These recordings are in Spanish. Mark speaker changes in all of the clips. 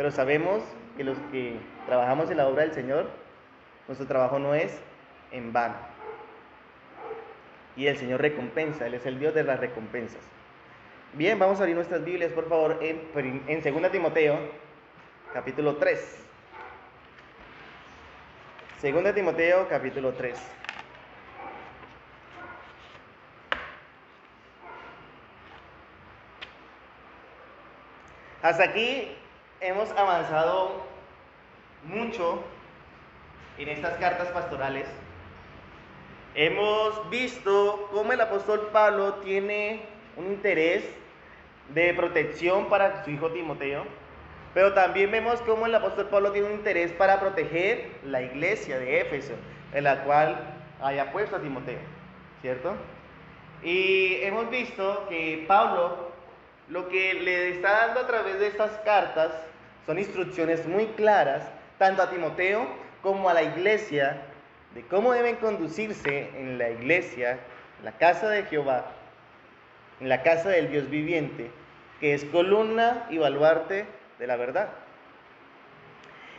Speaker 1: pero sabemos que los que trabajamos en la obra del Señor, nuestro trabajo no es en vano. Y el Señor recompensa, Él es el Dios de las recompensas. Bien, vamos a abrir nuestras Biblias, por favor, en 2 Timoteo, capítulo 3. 2 Timoteo, capítulo 3. Hasta aquí hemos avanzado mucho en estas cartas pastorales. Hemos visto cómo el apóstol Pablo tiene un interés de protección para su hijo Timoteo, pero también vemos cómo el apóstol Pablo tiene un interés para proteger la iglesia de Éfeso, en la cual haya puesto a Timoteo, ¿cierto? Y hemos visto que Pablo lo que le está dando a través de estas cartas son instrucciones muy claras, tanto a Timoteo como a la iglesia, de cómo deben conducirse en la iglesia, en la casa de Jehová, en la casa del Dios viviente, que es columna y baluarte de la verdad.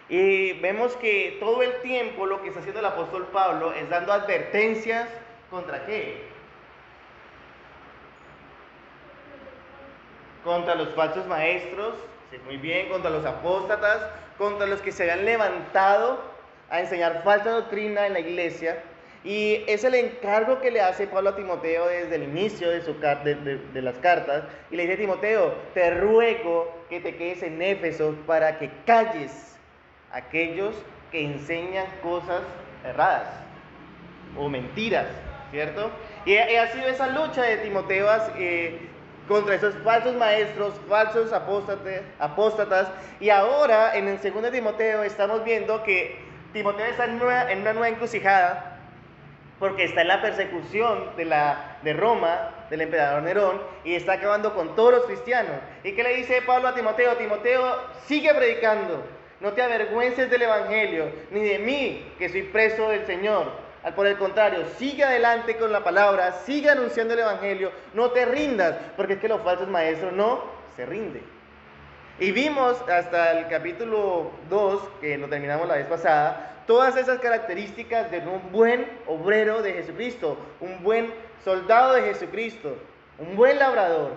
Speaker 1: Y vemos que todo el tiempo lo que está haciendo el apóstol Pablo es dando advertencias contra ¿qué? Contra los falsos maestros, sí, muy bien, contra los apóstatas, contra los que se habían levantado a enseñar falsa doctrina en la iglesia. Y es el encargo que le hace Pablo a Timoteo desde el inicio de las cartas. Y le dice: Timoteo, te ruego que te quedes en Éfeso para que calles a aquellos que enseñan cosas erradas o mentiras, ¿cierto? Y ha sido esa lucha de Timoteo contra esos falsos maestros, falsos apóstatas. Y ahora en el 2 Timoteo estamos viendo que Timoteo está en una nueva encrucijada, porque está en la persecución de Roma, del emperador Nerón, y está acabando con todos los cristianos. ¿Y qué le dice Pablo a Timoteo? Timoteo, sigue predicando, no te avergüences del evangelio, ni de mí, que soy preso del Señor. Por el contrario, sigue adelante con la palabra, sigue anunciando el evangelio, no te rindas, porque es que los falsos maestros no se rinden. Y vimos hasta el capítulo 2, que lo terminamos la vez pasada, todas esas características de un buen obrero de Jesucristo, un buen soldado de Jesucristo, un buen labrador.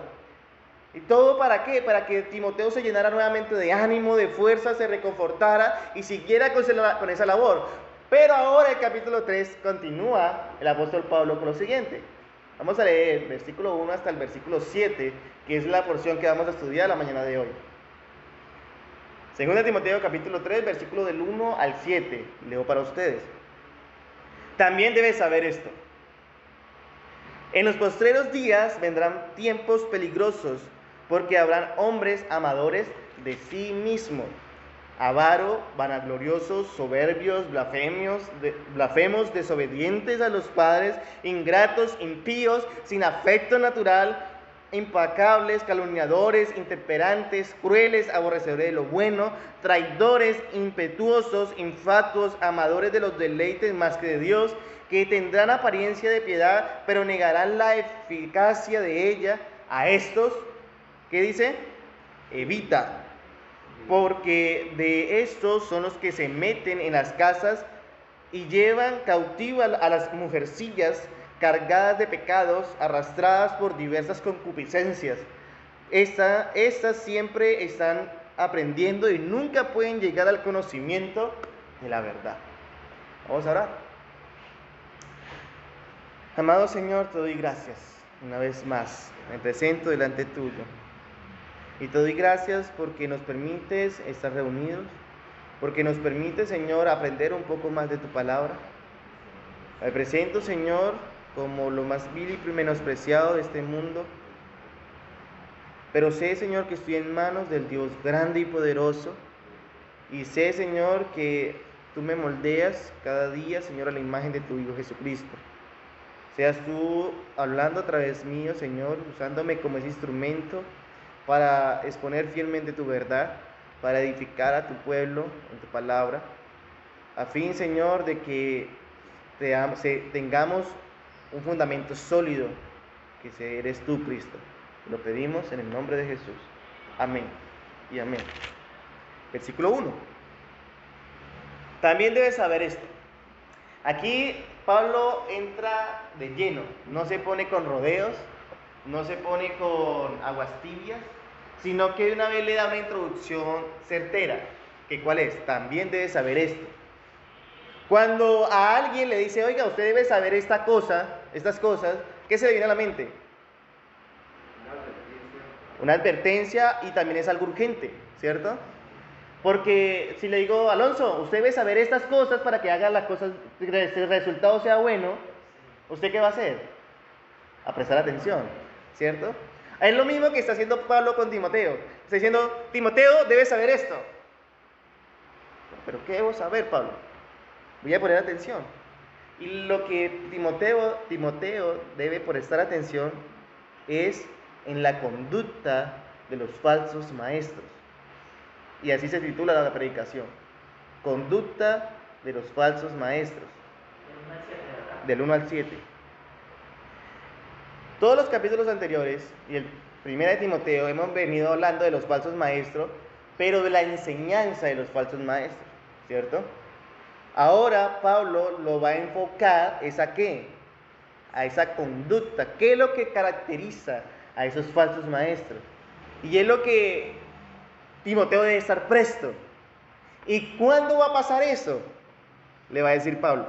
Speaker 1: ¿Y todo para qué? Para que Timoteo se llenara nuevamente de ánimo, de fuerza, se reconfortara y siguiera con esa labor. Pero ahora el capítulo 3 continúa el apóstol Pablo con lo siguiente. Vamos a leer el versículo 1 hasta el versículo 7, que es la porción que vamos a estudiar la mañana de hoy. 2 Timoteo capítulo 3, versículo del 1 al 7, leo para ustedes. También debes saber esto: en los postreros días vendrán tiempos peligrosos, porque habrán hombres amadores de sí mismos, avaros, vanagloriosos, soberbios, blasfemos, desobedientes a los padres, ingratos, impíos, sin afecto natural, implacables, calumniadores, intemperantes, crueles, aborrecedores de lo bueno, traidores, impetuosos, infatuos, amadores de los deleites más que de Dios, que tendrán apariencia de piedad, pero negarán la eficacia de ella. A estos, ¿qué dice? Evita, porque de estos son los que se meten en las casas y llevan cautivas a las mujercillas, cargadas de pecados, arrastradas por diversas concupiscencias. Estas siempre están aprendiendo y nunca pueden llegar al conocimiento de la verdad. Vamos a orar. Amado Señor, te doy gracias una vez más. Me presento delante tuyo y te doy gracias porque nos permites estar reunidos, porque nos permites, Señor, aprender un poco más de tu palabra. Me presento, Señor, como lo más vil y menospreciado de este mundo, pero sé, Señor, que estoy en manos del Dios grande y poderoso, y sé, Señor, que tú me moldeas cada día, Señor, a la imagen de tu Hijo Jesucristo. Seas tú hablando a través mío, Señor, usándome como ese instrumento para exponer fielmente tu verdad, para edificar a tu pueblo en tu palabra, a fin, Señor, de que tengamos un fundamento sólido, que eres tú, Cristo. Lo pedimos en el nombre de Jesús. Amén y amén. versículo 1. También debes saber esto. Aquí Pablo entra de lleno, no se pone con rodeos, no se pone con aguas tibias, sino que de una vez le da una introducción certera. ¿Que cuál es? También debes saber esto. Cuando a alguien le dice, oiga, usted debe saber esta cosa, estas cosas, ¿qué se le viene a la mente? Una advertencia y también es algo urgente, ¿cierto? Porque si le digo, Alonso, usted debe saber estas cosas para que haga las cosas, el resultado sea bueno, ¿usted qué va a hacer? A prestar atención, ¿cierto? Es lo mismo que está haciendo Pablo con Timoteo. Está diciendo, Timoteo, debes saber esto. ¿Pero qué debo saber, Pablo? Voy a poner atención. Y lo que Timoteo debe prestar atención es en la conducta de los falsos maestros. Y así se titula la predicación. Conducta de los falsos maestros. Del 1 al 7. Todos los capítulos anteriores y el primero de Timoteo hemos venido hablando de los falsos maestros, pero de la enseñanza de los falsos maestros, ¿cierto? Ahora Pablo lo va a enfocar es a qué, a esa conducta, qué es lo que caracteriza a esos falsos maestros. Y es lo que Timoteo debe estar presto. ¿Y cuándo va a pasar eso? Le va a decir Pablo.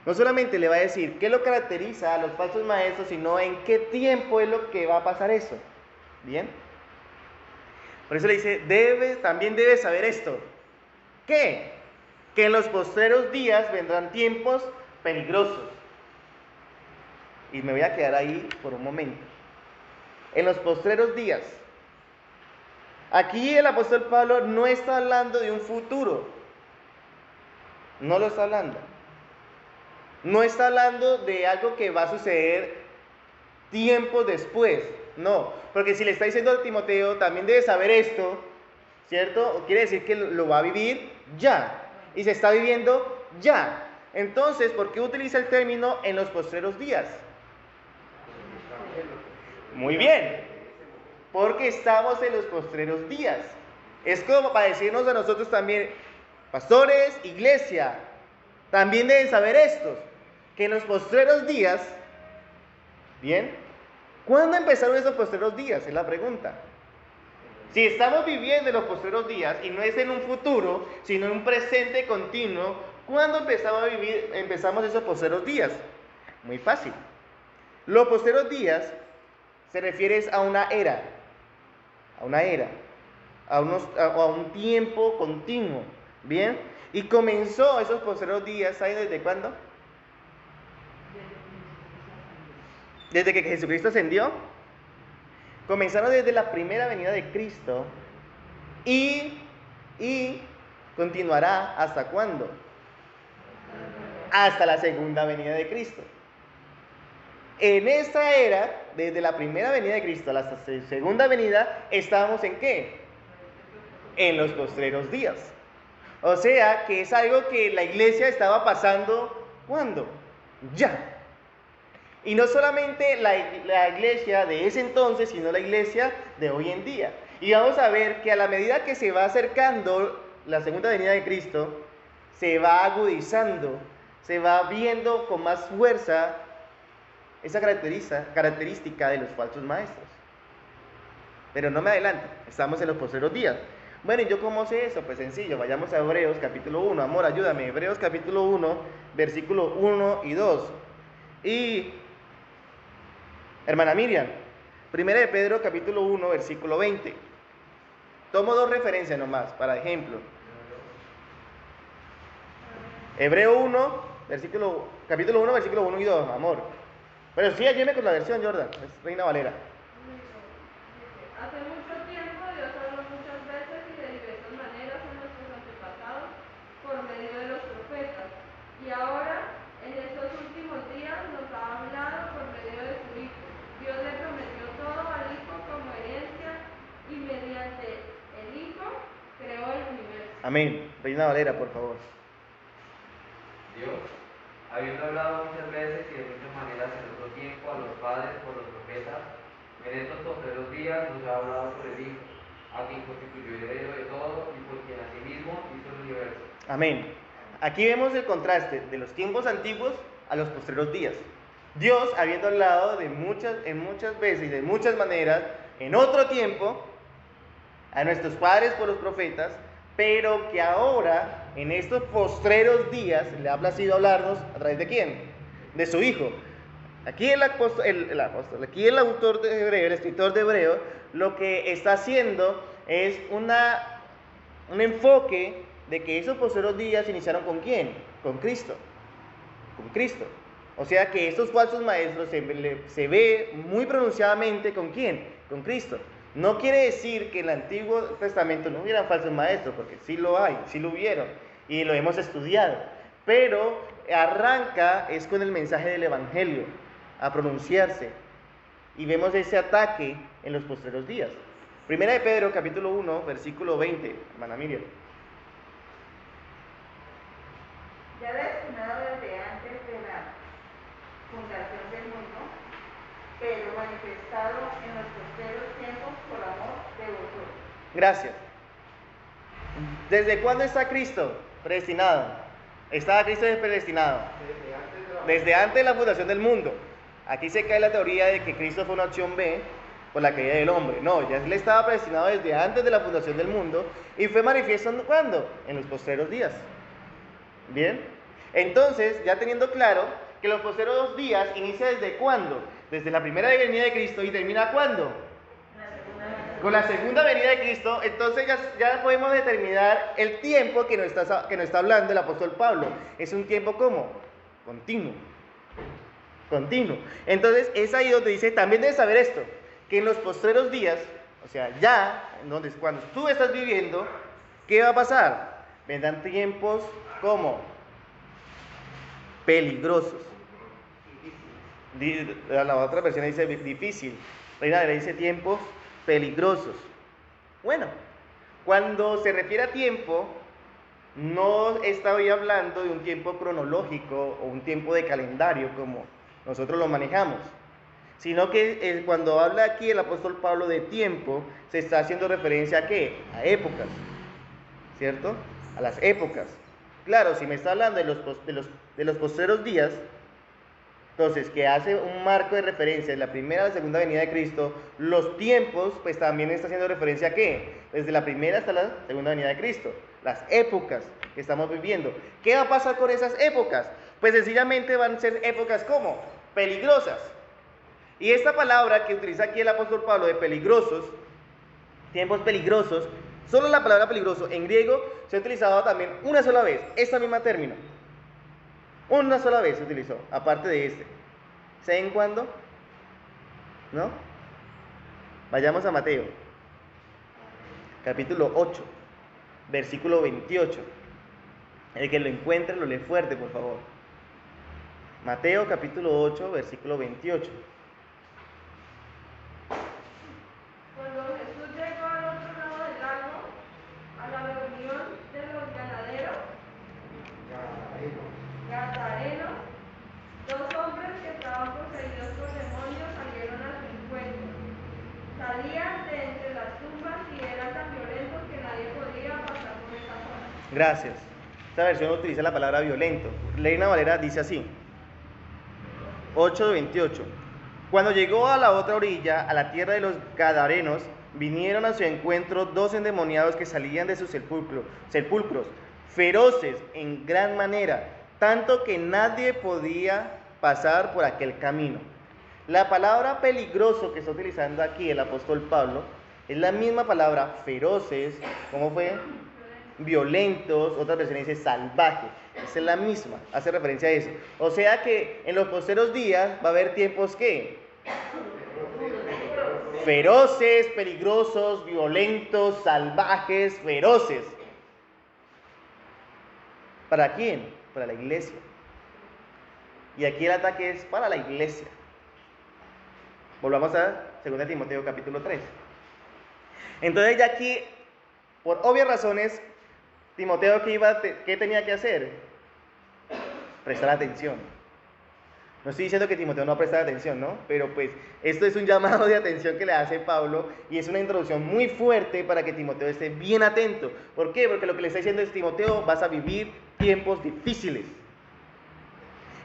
Speaker 1: No solamente le va a decir qué lo caracteriza a los falsos maestros, sino en qué tiempo es lo que va a pasar eso. ¿Bien? Por eso le dice, también debes saber esto. ¿Qué? Que en los postreros días vendrán tiempos peligrosos. Y me voy a quedar ahí por un momento. En los postreros días. Aquí el apóstol Pablo no está hablando de un futuro. No lo está hablando. No está hablando de algo que va a suceder tiempos después. No, porque si le está diciendo a Timoteo, también debe saber esto, ¿cierto? Quiere decir que lo va a vivir ya. Y se está viviendo ya. Entonces, ¿por qué utiliza el término en los postreros días? Muy bien. Porque estamos en los postreros días. Es como para decirnos a nosotros también, pastores, iglesia, también deben saber esto, que en los postreros días, ¿bien? ¿Cuándo empezaron esos postreros días? Es la pregunta. Si estamos viviendo en los postreros días, y no es en un futuro, sino en un presente continuo, ¿cuándo empezamos esos postreros días? Muy fácil. Los postreros días se refiere a una era, a un tiempo continuo, ¿bien? Y comenzó esos postreros días, ¿saben desde cuándo? Desde que Jesucristo ascendió. Comenzaron desde la primera venida de Cristo y continuará ¿hasta cuándo? Hasta la segunda venida de Cristo. En esta era, desde la primera venida de Cristo a la segunda venida, estábamos ¿en qué? En los postreros días. O sea, que es algo que la iglesia estaba pasando, ¿cuándo? Ya. Y no solamente la iglesia de ese entonces, sino la iglesia de hoy en día. Y vamos a ver que a la medida que se va acercando la segunda venida de Cristo, se va agudizando, se va viendo con más fuerza esa característica de los falsos maestros. Pero no me adelanto, estamos en los postreros días. Bueno, ¿y yo cómo sé eso? Pues sencillo, vayamos a Hebreos capítulo 1, amor, ayúdame, Hebreos capítulo 1, versículo 1 y 2. Y, hermana Miriam, 1 de Pedro capítulo 1, versículo 20. Tomo dos referencias nomás, para ejemplo. Hebreo 1, capítulo 1, versículo 1 y 2, amor. Pero sí, ayúdeme con la versión, Jordan, es Reina Valera.
Speaker 2: Hace mucho tiempo Dios habló muchas veces y de diversas maneras a nuestros antepasados por medio de los profetas. Y ahora, en estos últimos días, nos ha hablado por medio de su Hijo. Dios le prometió todo al Hijo como herencia y mediante el Hijo creó el universo.
Speaker 1: Amén. Reina Valera, por favor.
Speaker 3: Dios, habiendo hablado muchas veces y de muchas maneras en otro tiempo a los padres por los profetas, en estos postreros días nos ha hablado por el Hijo, a quien constituyó heredero de todo y por quien asimismo hizo el universo.
Speaker 1: Amén. Aquí vemos el contraste de los tiempos antiguos a los postreros días. Dios, habiendo hablado en muchas veces y de muchas maneras, en otro tiempo, a nuestros padres por los profetas, pero que ahora, en estos postreros días, le ha placido hablarnos a través de ¿quién? De su Hijo. Aquí aquí el autor de Hebreo, el escritor de Hebreo, lo que está haciendo es un enfoque de que esos postreros días iniciaron ¿con quién? Con Cristo. Con Cristo. O sea que estos falsos maestros se ve muy pronunciadamente ¿con quién? Con Cristo. No quiere decir que en el Antiguo Testamento no hubieran falsos maestros, porque sí lo hay, sí lo hubieron, y lo hemos estudiado. Pero arranca es con el mensaje del Evangelio, a pronunciarse. Y vemos ese ataque en los postreros días. Primera de Pedro, capítulo 1, versículo 20, hermana Miriam.
Speaker 4: Ya destinado desde antes de la fundación del mundo, pero manifestado en los postreros tiempos por amor de vosotros.
Speaker 1: Gracias. ¿Desde cuándo está Cristo predestinado? Estaba Cristo predestinado desde antes de la fundación del mundo. Aquí se cae la teoría de que Cristo fue una opción B por la caída del hombre. No, ya él estaba predestinado desde antes de la fundación del mundo y fue manifiesto ¿cuándo? En los postreros días. Bien, entonces ya teniendo claro que los postreros días inicia desde ¿cuándo? Desde la primera venida de Cristo y termina ¿cuándo? Con la segunda venida de Cristo. Entonces ya podemos determinar el tiempo que nos está hablando el apóstol Pablo. Es un tiempo ¿cómo? Continuo. Entonces es ahí donde dice, también debes saber esto, que en los postreros días, o sea, ya, cuando tú estás viviendo, ¿qué va a pasar? Vendrán tiempos ¿cómo? Peligrosos. La otra versión dice difícil. Reina Valera dice tiempos peligrosos. Bueno, cuando se refiere a tiempo, no estoy hablando de un tiempo cronológico o un tiempo de calendario como nosotros lo manejamos, sino que cuando habla aquí el apóstol Pablo de tiempo, se está haciendo referencia a ¿qué? A épocas, ¿cierto? A las épocas. Claro, si me está hablando de los postreros días, entonces, que hace un marco de referencia de la primera a la segunda venida de Cristo, los tiempos, pues también está haciendo referencia a ¿qué? Desde la primera hasta la segunda venida de Cristo, las épocas que estamos viviendo. ¿Qué va a pasar con esas épocas? Pues sencillamente van a ser épocas ¿cómo? Peligrosas. Y esta palabra que utiliza aquí el apóstol Pablo de peligrosos, tiempos peligrosos, solo la palabra peligroso en griego se ha utilizado también una sola vez, esta misma término. Una sola vez se utilizó, aparte de este. ¿Saben cuándo? ¿No? Vayamos a Mateo, capítulo 8, versículo 28. El que lo encuentre lo lee fuerte, por favor. Mateo, capítulo 8, versículo 28.
Speaker 2: Cuando Jesús llegó al otro lado del lago, a la reunión de los ganaderos, Gadarenos, dos hombres que estaban poseídos por demonios salieron a su encuentro. Salían de entre las tumbas y eran tan violentos que nadie podía pasar por esa zona.
Speaker 1: Gracias. Esta versión utiliza la palabra violento. Reina Valera dice así, 8:28. Cuando llegó a la otra orilla, a la tierra de los Gadarenos, vinieron a su encuentro dos endemoniados que salían de sus sepulcros, feroces en gran manera, tanto que nadie podía pasar por aquel camino. La palabra peligroso que está utilizando aquí el apóstol Pablo es la misma palabra feroces, ¿cómo fue? Violentos, otras versiones dice salvaje, esa es la misma, hace referencia a eso. O sea que en los posteros días va a haber tiempos ¿qué? Feroces, peligrosos, violentos, salvajes, feroces. ¿Para quién? Para la iglesia. Y aquí el ataque es para la iglesia. Volvamos a 2 Timoteo capítulo 3. Entonces ya aquí, por obvias razones, Timoteo ¿qué tenía que hacer? Prestar atención. No estoy diciendo que Timoteo no presta atención, ¿no? Pero pues esto es un llamado de atención que le hace Pablo y es una introducción muy fuerte para que Timoteo esté bien atento. ¿Por qué? Porque lo que le está diciendo es: Timoteo, vas a vivir tiempos difíciles.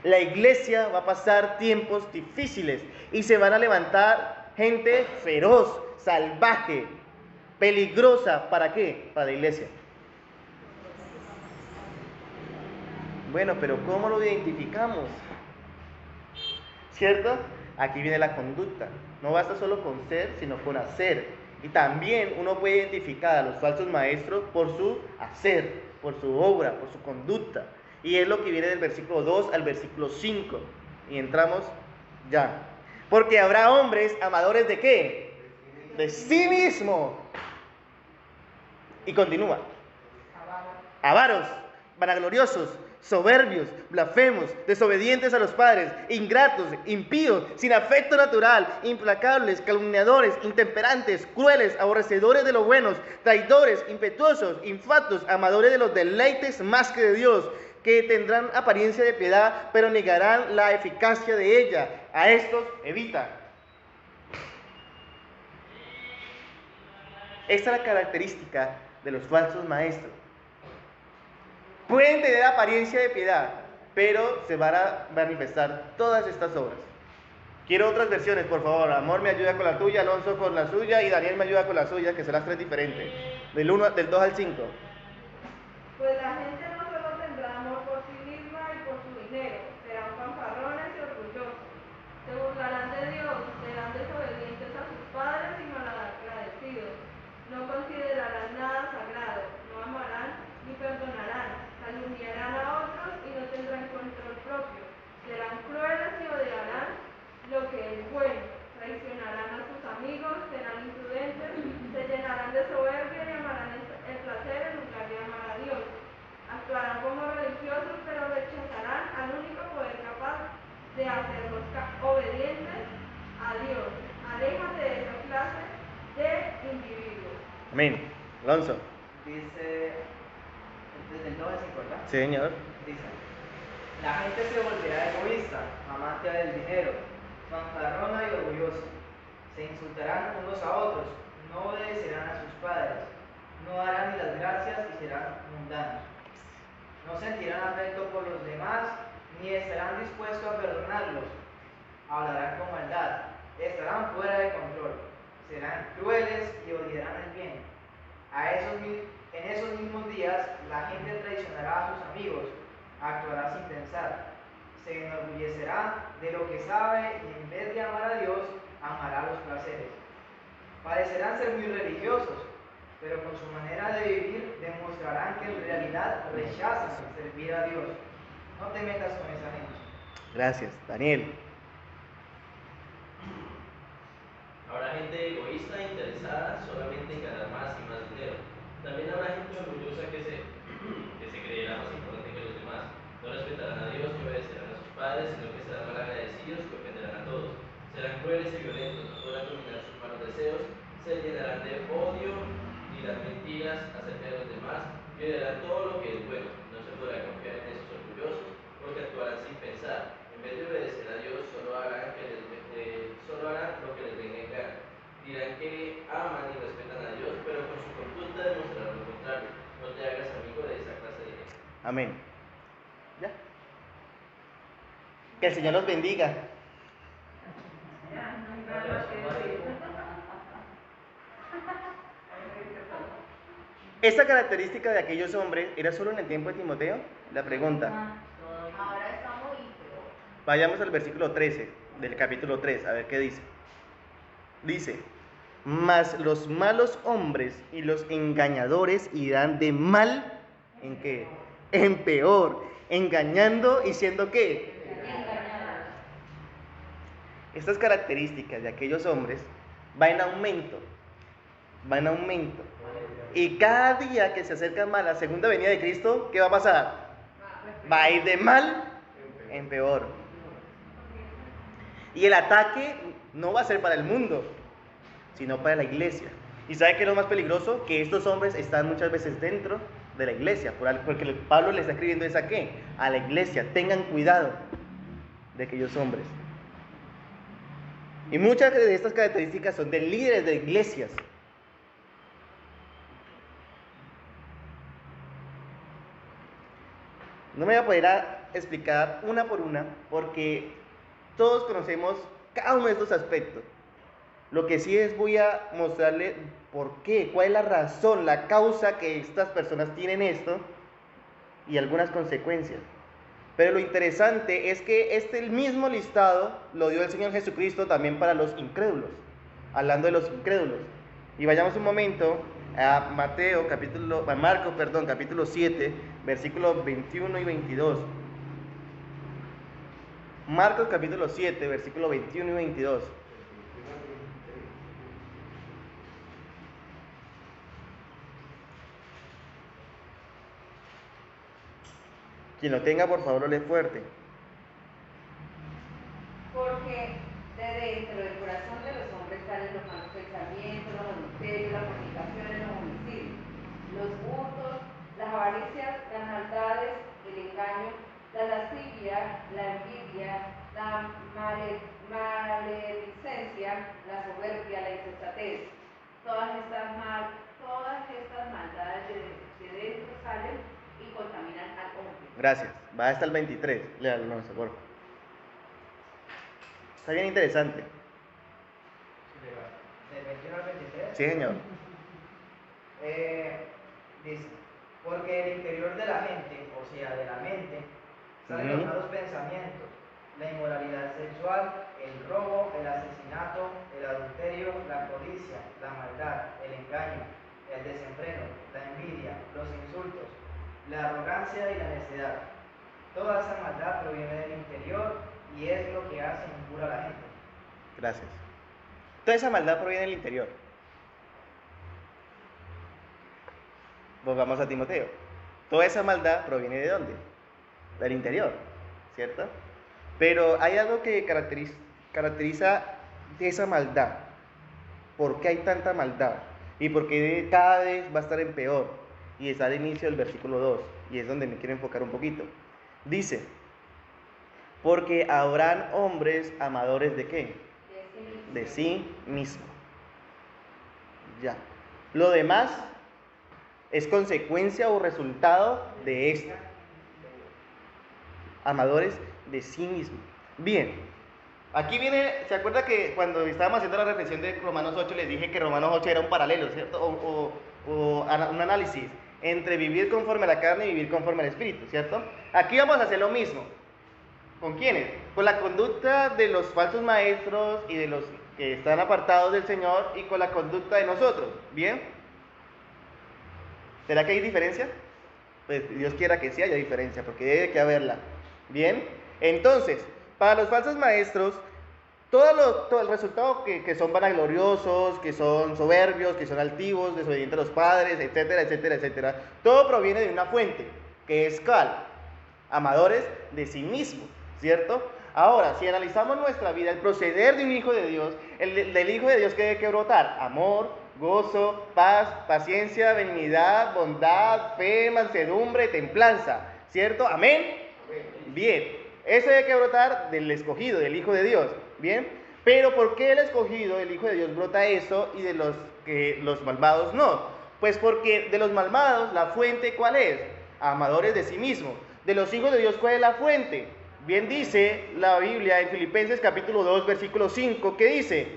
Speaker 1: La iglesia va a pasar tiempos difíciles y se van a levantar gente feroz, salvaje, peligrosa. ¿Para qué? Para la iglesia. Bueno, pero ¿cómo lo identificamos? ¿Cierto? Aquí viene la conducta. No basta solo con ser, sino con hacer. Y también uno puede identificar a los falsos maestros por su hacer, por su obra, por su conducta. Y es lo que viene del versículo 2 al versículo 5. Y entramos ya. Porque habrá hombres amadores de ¿qué? De sí mismo. Y continúa. Avaros, vanagloriosos, soberbios, blasfemos, desobedientes a los padres, ingratos, impíos, sin afecto natural, implacables, calumniadores, intemperantes, crueles, aborrecedores de lo bueno, traidores, impetuosos, infatuos, amadores de los deleites más que de Dios, que tendrán apariencia de piedad, pero negarán la eficacia de ella. A estos evita. Esta es la característica de los falsos maestros. Pueden tener apariencia de piedad, pero se van a manifestar todas estas obras. Quiero otras versiones, por favor. Amor me ayuda con la tuya, Alonso con la suya y Daniel me ayuda con la suya, que son las tres diferentes. Del 2 al 5.
Speaker 2: Pues la gente no solo tendrá amor por sí misma y por su dinero, serán fanfarrones y orgullosos. Se burlarán de Dios, serán desobedientes a sus padres y malagradecidos. No considerarán nada sagrado, no amarán ni perdonarán, calumniarán a otros y no tendrán control propio. Serán crueles y odiarán lo que es bueno, traicionarán a sus amigos, serán imprudentes, se llenarán de soberbia y amarán el placer en lugar de amar a Dios. Actuarán como religiosos, pero rechazarán al único poder capaz de hacerlos obedientes a Dios. Aléjate de esa clase de individuos.
Speaker 1: Amén. Alonso.
Speaker 5: Dice, desde el 9 al 5, ¿verdad?
Speaker 1: Sí, señor.
Speaker 5: Dice, la gente se volverá egoísta, amante del dinero, fanfarrona y orgullosa. Se insultarán unos a otros, no obedecerán a sus padres, no darán ni las gracias y serán mundanos. No sentirán afecto por los demás, ni estarán dispuestos a perdonarlos. Hablarán con maldad, estarán fuera de control, serán crueles y odiarán el bien. En esos mismos días, la gente traicionará a sus amigos, actuará sin pensar, se enorgullecerá de lo que sabe y en vez de amar a Dios, amará los placeres. Parecerán ser muy religiosos, pero con su manera de vivir demostrarán que en realidad rechazan servir a Dios. No te metas con esa gente.
Speaker 1: Gracias. Daniel.
Speaker 6: Habrá gente egoísta e interesada solamente en ganar más y más dinero. También habrá gente orgullosa que se creerá más importante que los demás. No respetarán a Dios ni obedecerán a sus padres, sino que serán malagradecidos y ofenderán a todos. Serán crueles y violentos, no podrán dominar sus malos deseos, se llenarán de odio, dirán mentiras acerca de los demás y odiarán todo lo que es bueno. No se podrá confiar en esos orgullosos porque actuarán sin pensar. En vez de obedecer a Dios, solo harán lo que les venga en gana. Dirán que aman y respetan a Dios, pero con su conducta demostrarán lo contrario. No te hagas amigo de esa clase de gente.
Speaker 1: Amén. ¿Ya? Que el Señor los bendiga. ¿Esta característica de aquellos hombres era solo en el tiempo de Timoteo? La pregunta.
Speaker 4: Ahora estamos peor.
Speaker 1: Vayamos al versículo 13 del capítulo 3, a ver qué dice. Dice: mas los malos hombres y los engañadores irán de mal en qué, en peor, engañando y siendo qué. Estas características de aquellos hombres van en aumento, y cada día que se acerca más la segunda venida de Cristo, ¿qué va a pasar? Va a ir de mal en peor. Y el ataque no va a ser para el mundo, sino para la iglesia. ¿Y sabe qué es lo más peligroso? Que estos hombres están muchas veces dentro de la iglesia, porque Pablo le está escribiendo es a qué, a la iglesia. Tengan cuidado, de aquellos hombres. Y muchas de estas características son de líderes de iglesias. No me voy a poder explicar una por una, porque todos conocemos cada uno de estos aspectos. Lo que sí es, voy a mostrarle por qué, cuál es la razón, la causa que estas personas tienen esto y algunas consecuencias. Pero lo interesante es que el mismo listado lo dio el Señor Jesucristo también para los incrédulos, hablando de los incrédulos. Y vayamos un momento a Marcos, capítulo 7, versículos 21 y 22. Marcos capítulo 7, versículos 21 y 22. Quien lo tenga, por favor, lo lee fuerte.
Speaker 4: Porque de dentro del corazón de los hombres salen los malos pensamientos, los adulterios, las fornicaciones, los homicidios, los hurtos, las avaricias, las maldades, el engaño, la lascivia, la envidia, la maledicencia, la soberbia, la insensatez. Todas estas maldades de dentro salen y contaminan al hombre.
Speaker 1: Gracias. Va hasta el 23. Léalo, no, por favor. Está bien interesante.
Speaker 5: Del 21 al 23.
Speaker 1: Sí, señor.
Speaker 5: Dice, porque del interior de la gente, o sea, de la mente, salen los malos pensamientos, la inmoralidad sexual, el robo, el asesinato, el adulterio, la codicia, la maldad, el engaño, el desenfreno, la envidia, los insultos, la arrogancia y la necedad. Toda esa maldad proviene del interior y es lo que hace impura a la gente.
Speaker 1: Gracias. Toda esa maldad proviene del interior. Volvamos a Timoteo. Toda esa maldad proviene ¿de dónde? Del interior, ¿cierto? Pero hay algo que caracteriza de esa maldad. ¿Por qué hay tanta maldad? Y por qué cada vez va a estar en peor. Y está al inicio del versículo 2. Y es donde me quiero enfocar un poquito. Dice, porque habrán hombres amadores ¿de qué? De sí mismo. Ya. Lo demás es consecuencia o resultado de esto. Amadores de sí mismo. Bien. Aquí viene, ¿se acuerda que cuando estábamos haciendo la reflexión de Romanos 8 les dije que Romanos 8 era un paralelo, ¿cierto? O un análisis entre vivir conforme a la carne y vivir conforme al Espíritu, ¿cierto? Aquí vamos a hacer lo mismo. ¿Con quiénes? Con la conducta de los falsos maestros y de los que están apartados del Señor y con la conducta de nosotros, ¿bien? ¿Será que hay diferencia? Pues Dios quiera que sí haya diferencia, porque debe que haberla, ¿bien? Entonces, para los falsos maestros, todo el resultado que son vanagloriosos, que son soberbios, que son altivos, desobedientes a los padres, etcétera, etcétera, etcétera, todo proviene de una fuente, que es ¿cuál? Amadores de sí mismos, ¿cierto? Ahora, si analizamos nuestra vida, el proceder de un hijo de Dios, del hijo de Dios que debe que brotar, amor, gozo, paz, paciencia, benignidad, bondad, fe, mansedumbre, templanza, ¿cierto? ¿Amén? Bien. Ese debe que brotar del escogido, del Hijo de Dios, ¿bien? Pero ¿por qué el escogido, el Hijo de Dios, brota eso y de los malvados no? Pues porque de los malvados, la fuente, ¿cuál es? Amadores de sí mismos. De los hijos de Dios, ¿cuál es la fuente? Bien dice la Biblia en Filipenses capítulo 2, versículo 5, ¿qué dice?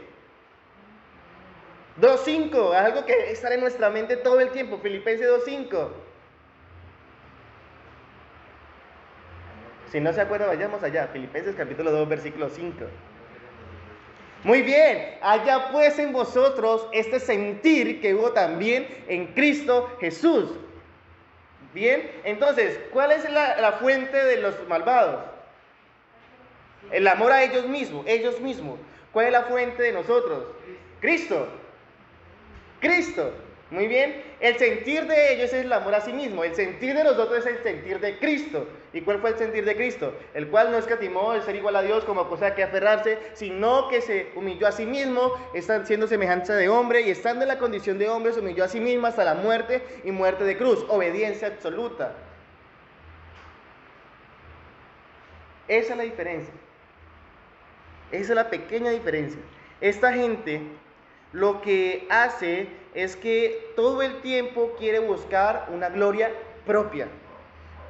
Speaker 1: 2.5, algo que está en nuestra mente todo el tiempo, Filipenses 2.5. Si no se acuerda, vayamos allá, Filipenses capítulo 2, versículo 5. Muy bien, allá pues en vosotros este sentir que hubo también en Cristo Jesús. Bien, entonces, ¿cuál es la fuente de los malvados? El amor a ellos mismos, ¿Cuál es la fuente de nosotros? Cristo. Muy bien, el sentir de ellos es el amor a sí mismo, el sentir de nosotros es el sentir de Cristo. ¿Y cuál fue el sentir de Cristo? El cual no escatimó el ser igual a Dios como cosa que aferrarse, sino que se humilló a sí mismo, está siendo semejanza de hombre y estando en la condición de hombre se humilló a sí mismo hasta la muerte y muerte de cruz, obediencia absoluta. Esa es la diferencia. Esa es la pequeña diferencia. Esta gente lo que hace es que todo el tiempo quiere buscar una gloria propia.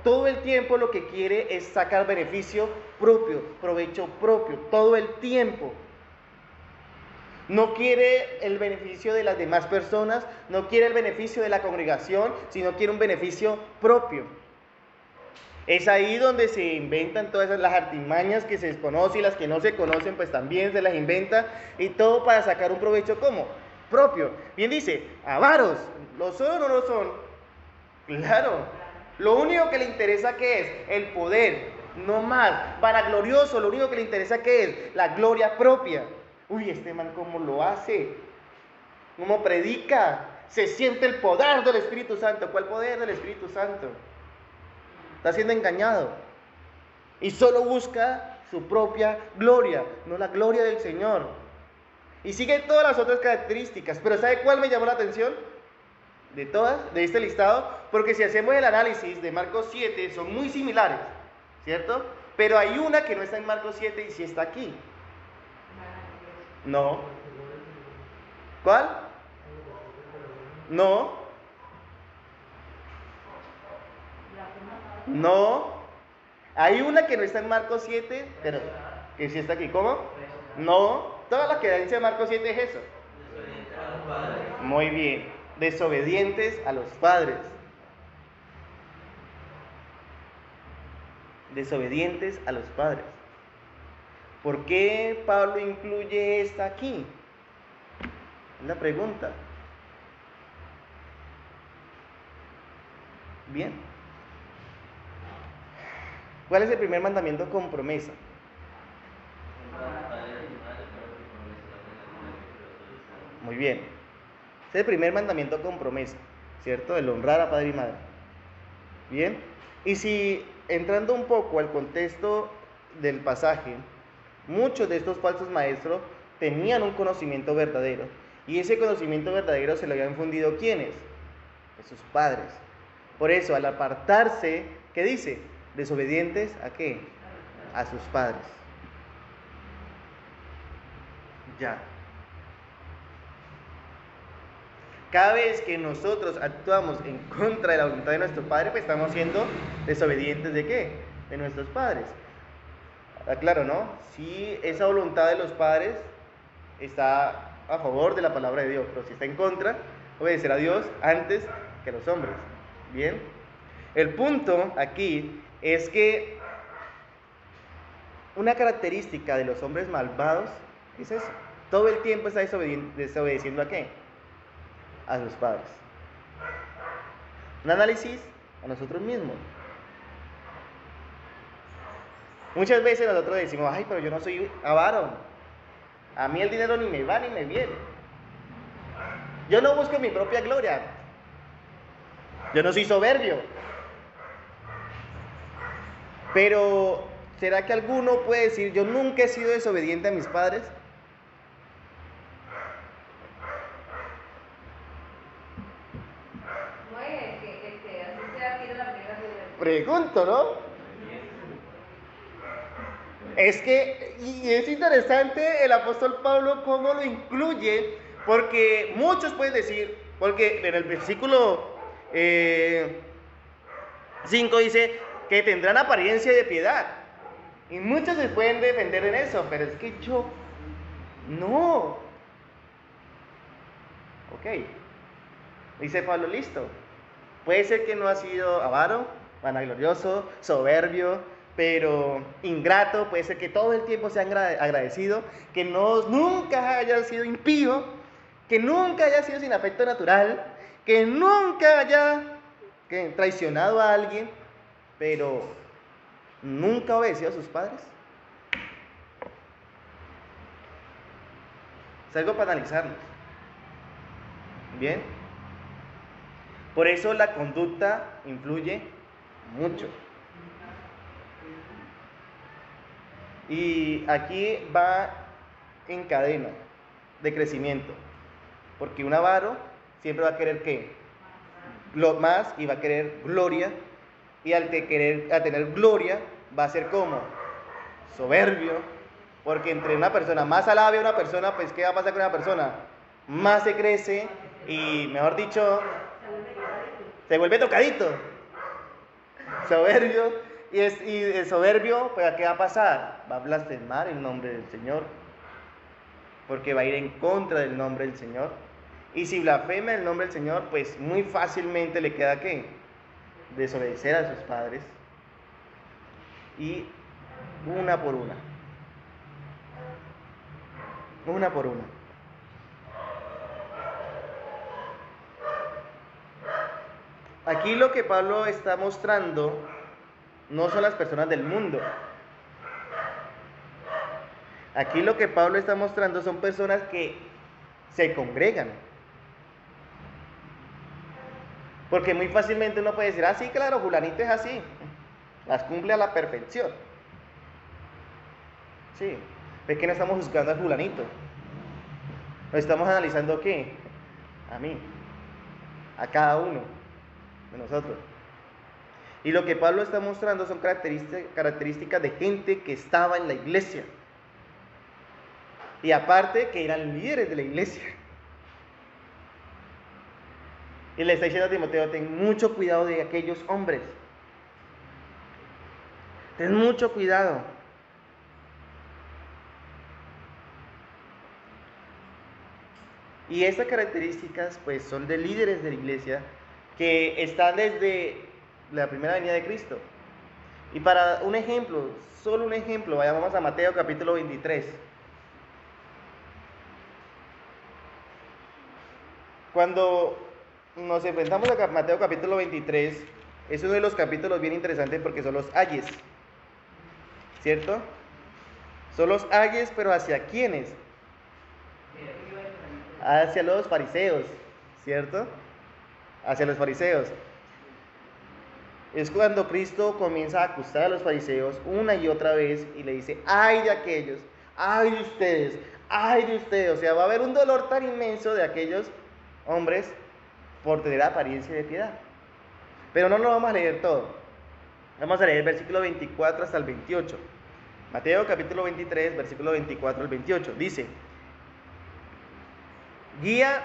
Speaker 1: Todo el tiempo lo que quiere es sacar beneficio propio, provecho propio, todo el tiempo. No quiere el beneficio de las demás personas, no quiere el beneficio de la congregación, sino quiere un beneficio propio. Es ahí donde se inventan todas las artimañas que se desconocen y las que no se conocen, pues también se las inventa, y todo para sacar un provecho ¿cómo? Propio. Bien dice, avaros, ¿lo son o no lo son? Claro. Lo único que le interesa ¿qué es? El poder, no más. Vanaglorioso, lo único que le interesa ¿qué es? La gloria propia. Uy, este man cómo lo hace, cómo predica, se siente el poder del Espíritu Santo. ¿Cuál poder del Espíritu Santo? Está siendo engañado y solo busca su propia gloria, no la gloria del Señor. Y sigue todas las otras características, pero ¿sabe cuál me llamó la atención? De todas, de este listado, porque si hacemos el análisis de Marcos 7, son muy similares, ¿cierto? Pero hay una que no está en Marcos 7 y sí está aquí. No. ¿Cuál? No. No. Hay una que no está en Marcos 7, pero que sí está aquí. ¿Cómo? No. Toda la quedancia de Marcos 7 es eso. Muy bien. Desobedientes a los padres. Desobedientes a los padres. ¿Por qué Pablo incluye esta aquí? Es la pregunta. Bien. ¿Cuál es el primer mandamiento con promesa? Muy bien. Ese es el primer mandamiento con promesa, ¿cierto? El honrar a padre y madre. Bien. Y si entrando un poco al contexto del pasaje, muchos de estos falsos maestros tenían un conocimiento verdadero. Y ese conocimiento verdadero se lo habían infundido ¿quiénes? Sus padres. Por eso, al apartarse, ¿qué dice? Desobedientes ¿a qué? A sus padres. Ya. Cada vez que nosotros actuamos en contra de la voluntad de nuestro padre, pues estamos siendo desobedientes ¿de qué? De nuestros padres. Claro, ¿no? Si esa voluntad de los padres está a favor de la palabra de Dios, pero si está en contra, obedecer a Dios antes que a los hombres. Bien. El punto aquí es que una característica de los hombres malvados es eso. Todo el tiempo está desobedeciendo ¿a qué? A sus padres. Un análisis a nosotros mismos. Muchas veces nosotros decimos, ay, pero yo no soy avaro. A mí el dinero ni me va ni me viene. Yo no busco mi propia gloria. Yo no soy soberbio. Pero, ¿será que alguno puede decir, yo nunca he sido desobediente a mis padres? Pregunto, ¿no? Es que, y es interesante el apóstol Pablo cómo lo incluye, porque muchos pueden decir, porque en el versículo 5 dice que tendrán apariencia de piedad, y muchos se pueden defender en eso, pero es que yo, no. Ok, dice Pablo, listo, puede ser que no ha sido avaro, vanaglorioso, soberbio, pero ingrato, puede ser que todo el tiempo sea agradecido, que nunca haya sido impío, que nunca haya sido sin afecto natural, que nunca haya traicionado a alguien, pero nunca obedeció a sus padres. Es algo para analizarnos. Bien. Por eso la conducta influye mucho. Y aquí va en cadena de crecimiento. Porque un avaro siempre va a querer ¿qué? Lo más, y va a querer gloria. Y al tener gloria va a ser como soberbio, Porque entre una persona más alabe a una persona, pues ¿qué va a pasar con una persona? Más se crece y, mejor dicho, se vuelve tocadito, soberbio. Y el soberbio, pues ¿qué va a pasar? Va a blasfemar el nombre del Señor, porque va a ir en contra del nombre del Señor. Y si blasfema el nombre del Señor, pues muy fácilmente le queda ¿qué? Desobedecer a sus padres. Y una por una. Una por una. Aquí lo que Pablo está mostrando no son las personas del mundo. Aquí lo que Pablo está mostrando son personas que se congregan. Porque muy fácilmente uno puede decir, ah, sí, claro, fulanito es así. Las cumple a la perfección. Sí. Es que no estamos juzgando al fulanito. No estamos analizando ¿qué? A mí. A cada uno de nosotros. Y lo que Pablo está mostrando son características de gente que estaba en la iglesia. Y aparte que eran líderes de la iglesia. Y le está diciendo a Timoteo, ten mucho cuidado de aquellos hombres. Ten mucho cuidado. Y estas características pues son de líderes de la iglesia que están desde la primera venida de Cristo. Y para un ejemplo, solo un ejemplo, vayamos a Mateo capítulo 23. Cuando nos enfrentamos a Mateo capítulo 23, es uno de los capítulos bien interesantes porque son los ayes, ¿cierto? Son los ayes, pero ¿hacia quiénes? Hacia los fariseos, ¿cierto? Hacia los fariseos. Es cuando Cristo comienza a acusar a los fariseos una y otra vez y le dice, ay de aquellos, ay de ustedes, ay de ustedes. O sea, va a haber un dolor tan inmenso de aquellos hombres por tener apariencia de piedad. Pero no lo vamos a leer todo. Vamos a leer el versículo 24 hasta el 28. Mateo capítulo 23, versículo 24 al 28. Dice, guía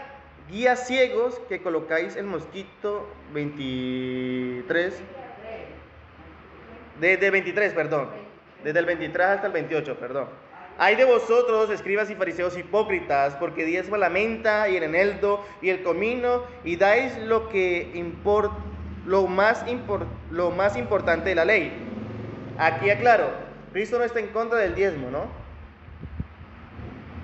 Speaker 1: ciegos que colocáis el mosquito 23. Desde el 23, perdón. Desde el 23 hasta el 28, perdón. Hay de vosotros, escribas y fariseos hipócritas, porque diezma la menta y el eneldo y el comino, y dais lo más importante de la ley. Aquí aclaro, Cristo no está en contra del diezmo, ¿no?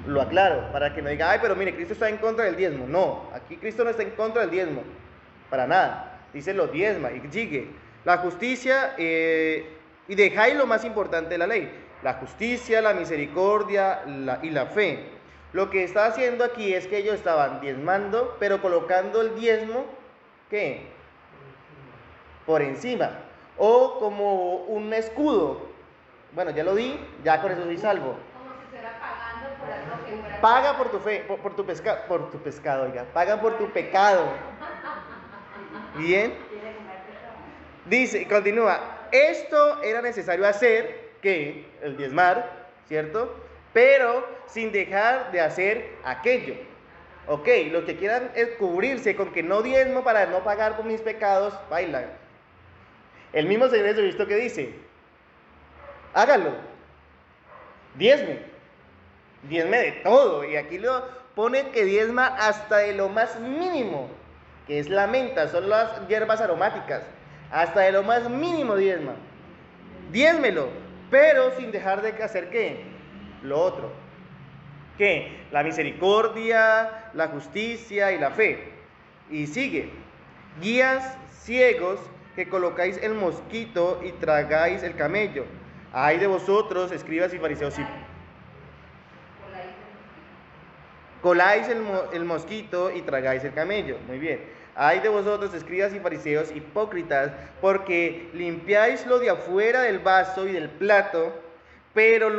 Speaker 1: Lo aclaro, para que no diga, ay, pero mire, Cristo está en contra del diezmo. No, aquí Cristo no está en contra del diezmo, para nada. Dice lo diezma y sigue. La justicia y dejáis lo más importante de la ley. La justicia, la misericordia y la fe. Lo que está haciendo aquí es que ellos estaban diezmando, pero colocando el diezmo, ¿qué? Por encima. O como un escudo. Bueno, ya lo di, ya con eso soy salvo.
Speaker 4: Como si estuviera pagando por algo que fuera.
Speaker 1: Paga por tu fe, por tu pescado, oiga. Pagan por tu pecado. Bien. Dice, continúa. Esto era necesario hacer, que el diezmar, ¿cierto? Pero sin dejar de hacer aquello. Ok, los que quieran es cubrirse con que no diezmo para no pagar por mis pecados, bailan. El mismo Señor Jesucristo que dice, hágalo, diezme de todo. Y aquí lo pone que diezma hasta de lo más mínimo, que es la menta, son las hierbas aromáticas. Hasta de lo más mínimo diezmelo, pero sin dejar de hacer ¿qué? Lo otro. ¿Qué? La misericordia, la justicia y la fe. Y sigue. Guías ciegos que colocáis el mosquito y tragáis el camello. Ay de vosotros, escribas y fariseos, coláis el mosquito y tragáis el camello. Muy bien. Ay de vosotros, escribas y fariseos hipócritas, porque limpiáis lo de afuera del vaso y del plato, pero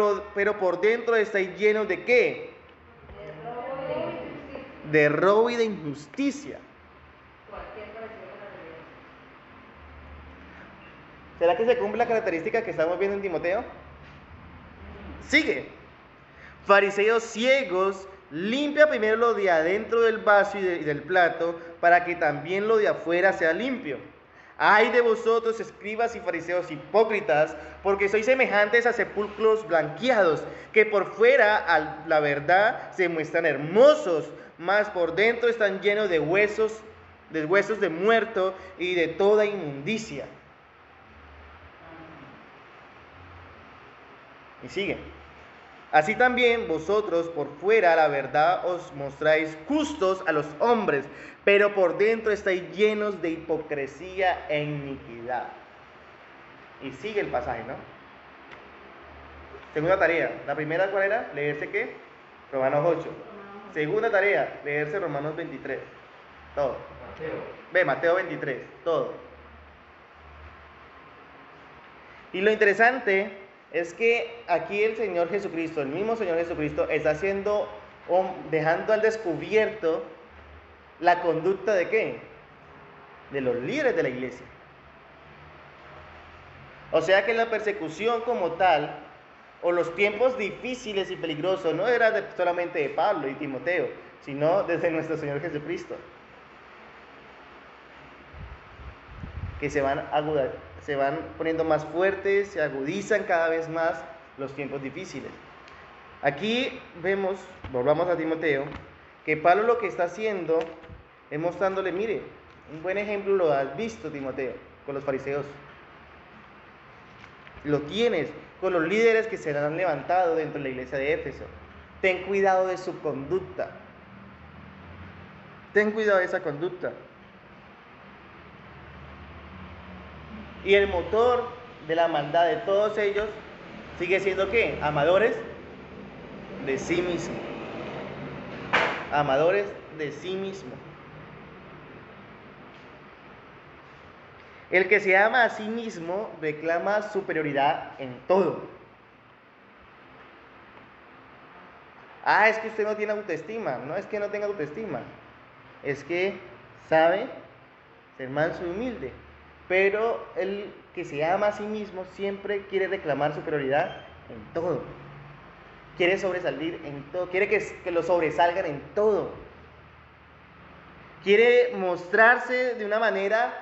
Speaker 1: por dentro estáis llenos de ¿qué? De robo y de injusticia. ¿Será que se cumple la característica que estamos viendo en Timoteo? Sigue. Fariseos ciegos, limpia primero lo de adentro del vaso y del plato, para que también lo de afuera sea limpio. Ay de vosotros, escribas y fariseos hipócritas, porque sois semejantes a sepulcros blanqueados, que por fuera, a la verdad, se muestran hermosos, mas por dentro están llenos de huesos de muerto y de toda inmundicia. Y sigue. Así también vosotros por fuera, la verdad, os mostráis justos a los hombres, pero por dentro estáis llenos de hipocresía e iniquidad. Y sigue el pasaje, ¿no? Segunda tarea. La primera, ¿cuál era? ¿Leerse qué? Romanos 8. Segunda tarea, leerse Romanos 23. Todo. Mateo 23. Todo. Y lo interesante es que aquí el Señor Jesucristo, el mismo Señor Jesucristo, está dejando al descubierto la conducta de ¿qué? De los líderes de la iglesia. O sea que la persecución como tal, o los tiempos difíciles y peligrosos, no era solamente de Pablo y Timoteo, sino desde nuestro Señor Jesucristo. Que se van poniendo más fuertes, se agudizan cada vez más los tiempos difíciles. Aquí vemos, volvamos a Timoteo, que Pablo lo que está haciendo es mostrándole, mire, un buen ejemplo lo has visto, Timoteo, con los fariseos. Lo tienes con los líderes que se han levantado dentro de la iglesia de Éfeso. Ten cuidado de su conducta. Ten cuidado de esa conducta. Y el motor de la maldad de todos ellos sigue siendo ¿qué? Amadores de sí mismo. Amadores de sí mismo. El que se ama a sí mismo reclama superioridad en todo. Es que usted no tiene autoestima. No es que no tenga autoestima. Es que sabe ser manso y humilde. Pero el que se ama a sí mismo siempre quiere reclamar superioridad en todo. Quiere sobresalir en todo. Quiere que lo sobresalgan en todo. Quiere mostrarse de una manera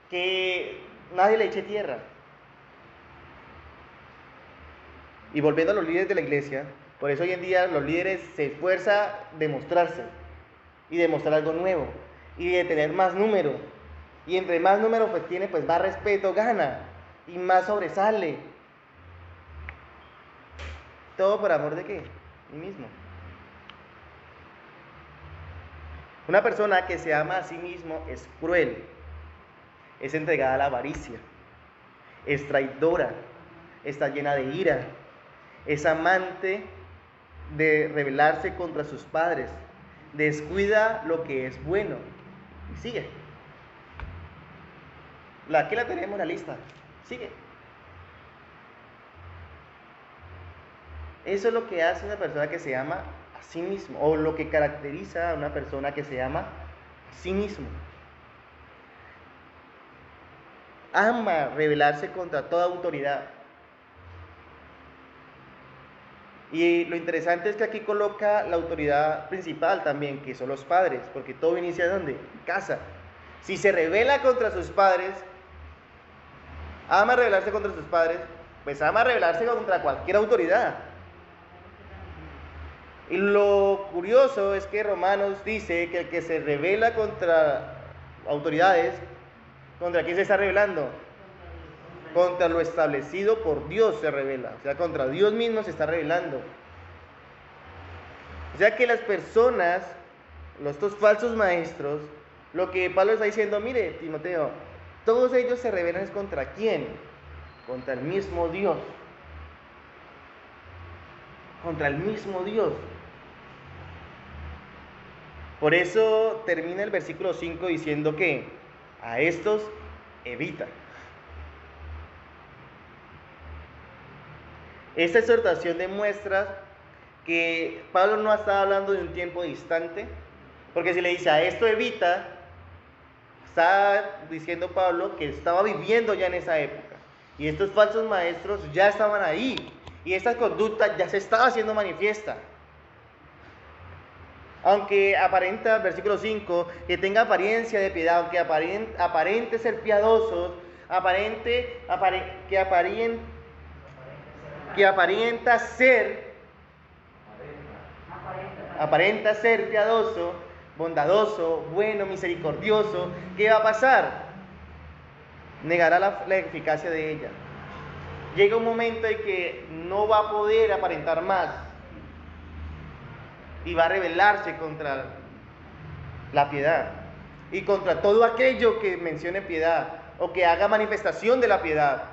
Speaker 1: que nadie le eche tierra. Y volviendo a los líderes de la iglesia, por eso hoy en día los líderes se esfuerzan de mostrarse y de mostrar algo nuevo y de tener más número. Y entre más número pues tiene, pues más respeto gana y más sobresale. Todo por amor de ¿qué? Mí mismo. Una persona que se ama a sí mismo es cruel, es entregada a la avaricia, es traidora, está llena de ira, es amante de rebelarse contra sus padres, descuida lo que es bueno. Y sigue. Aquí la tenemos la lista. Sigue. Eso es lo que hace una persona que se ama a sí mismo, o lo que caracteriza a una persona que se ama a sí mismo. Ama rebelarse contra toda autoridad. Y lo interesante es que aquí coloca la autoridad principal también, que son los padres, porque todo inicia ¿de dónde? En casa. Si se rebela contra sus padres, ama rebelarse contra sus padres, pues ama rebelarse contra cualquier autoridad. Y lo curioso es que Romanos dice que el que se rebela contra autoridades, ¿contra quién se está rebelando? Contra lo establecido por Dios se rebela. O sea, contra Dios mismo se está rebelando. O sea que las personas, estos falsos maestros, lo que Pablo está diciendo, mire, Timoteo, todos ellos se rebelan es contra quién? Contra el mismo Dios. Contra el mismo Dios. Por eso termina el versículo 5 diciendo que a estos evita. Esta exhortación demuestra que Pablo no está hablando de un tiempo distante, porque si le dice a esto evita, está diciendo Pablo que estaba viviendo ya en esa época. Y estos falsos maestros ya estaban ahí. y esta conducta ya se estaba haciendo manifiesta. Aunque aparenta, versículo 5, que tenga apariencia de piedad, aunque aparente ser piadosos, que aparenta ser piadoso, bondadoso, bueno, misericordioso, ¿qué va a pasar? Negará la eficacia de ella. Llega un momento en que no va a poder aparentar más y va a rebelarse contra la piedad y contra todo aquello que mencione piedad o que haga manifestación de la piedad.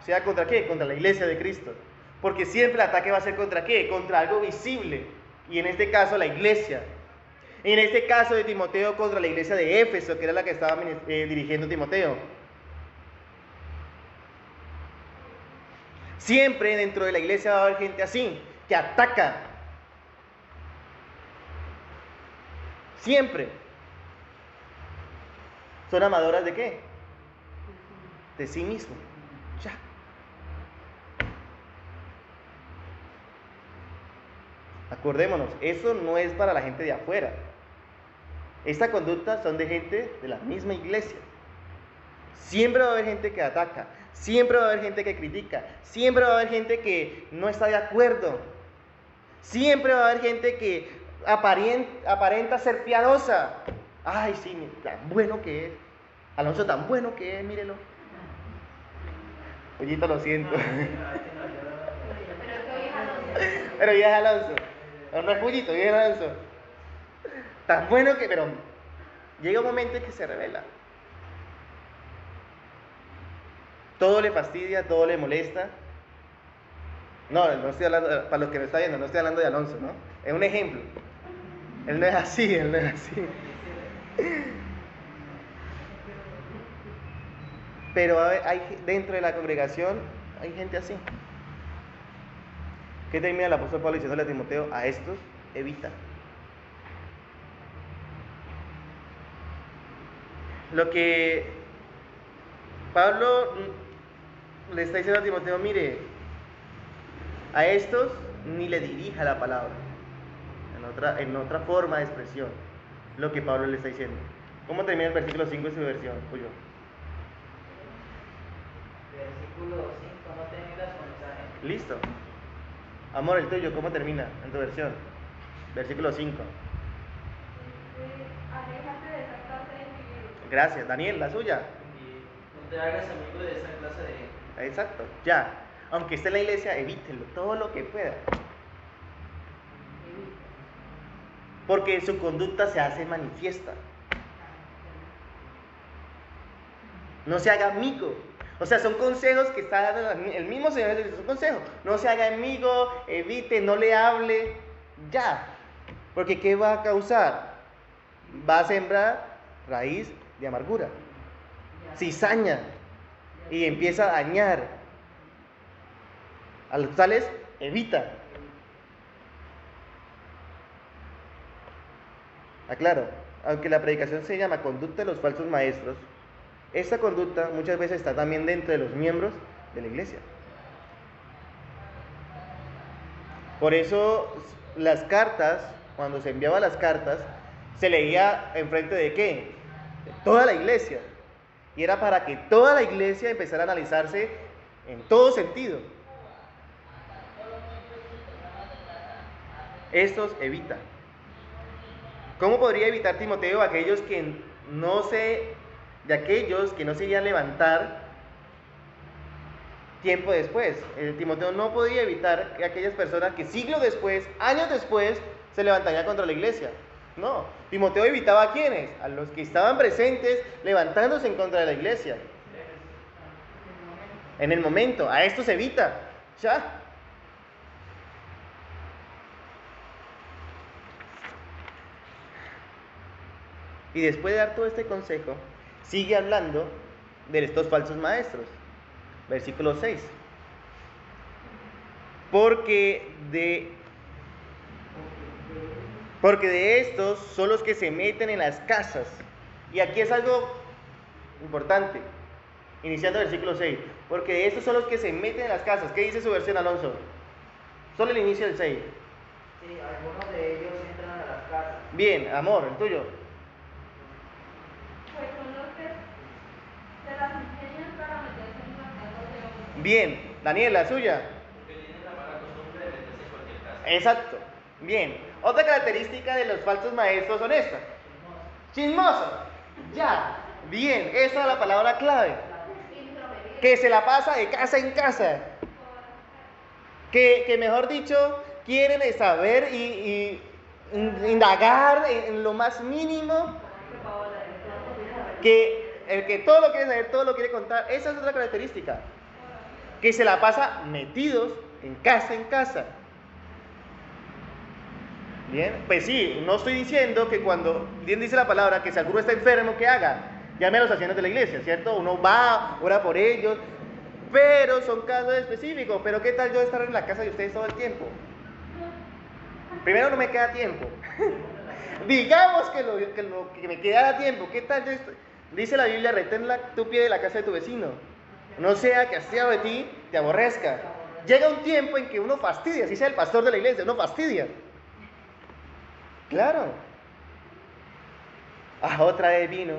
Speaker 1: ¿Sea contra qué? Contra la iglesia de Cristo. Porque siempre el ataque va a ser contra qué? Contra algo visible. Y en este caso la iglesia. En este caso de Timoteo contra la iglesia de Éfeso, que era la que estaba dirigiendo Timoteo. Siempre dentro de la iglesia va a haber gente así, que ataca. Siempre. ¿Son amadoras de qué? De sí mismo. Ya. Acordémonos, eso no es para la gente de afuera. Esta conducta son de gente de la misma iglesia. Siempre va a haber gente que ataca, siempre va a haber gente que critica, siempre va a haber gente que no está de acuerdo. Siempre va a haber gente que aparenta ser piadosa. Ay, sí, tan bueno que es. Alonso tan bueno que es, mírelo. Pollito, lo siento. Pero ya es Alonso. No es Pollito, ya es Alonso. Tan bueno que, pero llega un momento en que se revela. Todo le fastidia, todo le molesta. No estoy hablando, para los que me están viendo, no estoy hablando de Alonso, ¿no? Es un ejemplo. Él no es así, él no es así. Pero hay, dentro de la congregación hay gente así. ¿Qué termina el apóstol Pablo diciéndole a Timoteo? A estos evita. Lo que Pablo le está diciendo a Timoteo, mire, a estos ni le dirija la palabra, en otra forma de expresión, lo que Pablo le está diciendo. ¿Cómo termina el versículo 5 en su versión, Julio?
Speaker 5: Versículo 5, no te metas con los ajenos.
Speaker 1: Listo. Amor, el tuyo, ¿cómo termina en tu versión? Versículo 5.
Speaker 2: Aléjate de esa clase de individuos.
Speaker 1: Gracias. Daniel, la suya.
Speaker 6: Y no te hagas amigo de esa clase de...
Speaker 1: Exacto, ya. Aunque esté en la iglesia, evítelo todo lo que pueda. Porque su conducta se hace manifiesta. No se haga amigo. O sea, son consejos que está dando el mismo Señor. Es un consejo. No se haga amigo, evite, no le hable. Ya. Porque ¿qué va a causar? Va a sembrar raíz de amargura, cizaña, y empieza a dañar. A los tales, evita. Aclaro, aunque la predicación se llama conducta de los falsos maestros, esta conducta muchas veces está también dentro de los miembros de la iglesia. Por eso las cartas, cuando se enviaban las cartas, se leía enfrente de ¿qué? De toda la iglesia. Y era para que toda la iglesia empezara a analizarse en todo sentido. Estos evitan. ¿Cómo podría evitar Timoteo aquellos que no se iban a levantar tiempo después? Timoteo no podía evitar que aquellas personas que siglos después, años después, se levantarían contra la iglesia. No, Timoteo evitaba a quienes, a los que estaban presentes levantándose en contra de la iglesia. En el momento, a estos evita. Ya. Y después de dar todo este consejo, sigue hablando de estos falsos maestros. Versículo 6. Porque de estos son los que se meten en las casas. Y aquí es algo importante. Iniciando el versículo 6. Porque de estos son los que se meten en las casas. ¿Qué dice su versión, Alonso? Solo el inicio del 6.
Speaker 5: Sí, algunos de ellos entran a las casas.
Speaker 1: Bien, amor, el tuyo.
Speaker 2: Pues son los que se las ingenian para meterse en las casas de hombres.
Speaker 1: Bien, Daniel, la suya.
Speaker 6: Porque tienen la mala costumbre de meterse en cualquier casa.
Speaker 1: Exacto. Bien. Otra característica de los falsos maestros son estas. Chismosos. Ya. Bien, esa es la palabra clave. Que se la pasa de casa en casa. Que mejor dicho, quieren saber y indagar en lo más mínimo. Que el que todo lo quiere saber, todo lo quiere contar. Esa es otra característica. Que se la pasa metidos en casa en casa. Bien, pues sí, no estoy diciendo que cuando bien dice la palabra que si alguno está enfermo, ¿qué haga? Llame a los ancianos de la iglesia, ¿cierto? Uno va, ora por ellos, pero son casos específicos. Pero ¿qué tal yo estar en la casa de ustedes todo el tiempo? Primero no me queda tiempo. Digamos que me quedara tiempo. ¿Qué tal yo dice la Biblia, retén tu pie de la casa de tu vecino? No sea que hastiado de ti te aborrezca. Llega un tiempo en que uno fastidia, si sea el pastor de la iglesia, uno fastidia. Claro. Ah, otra vez vino.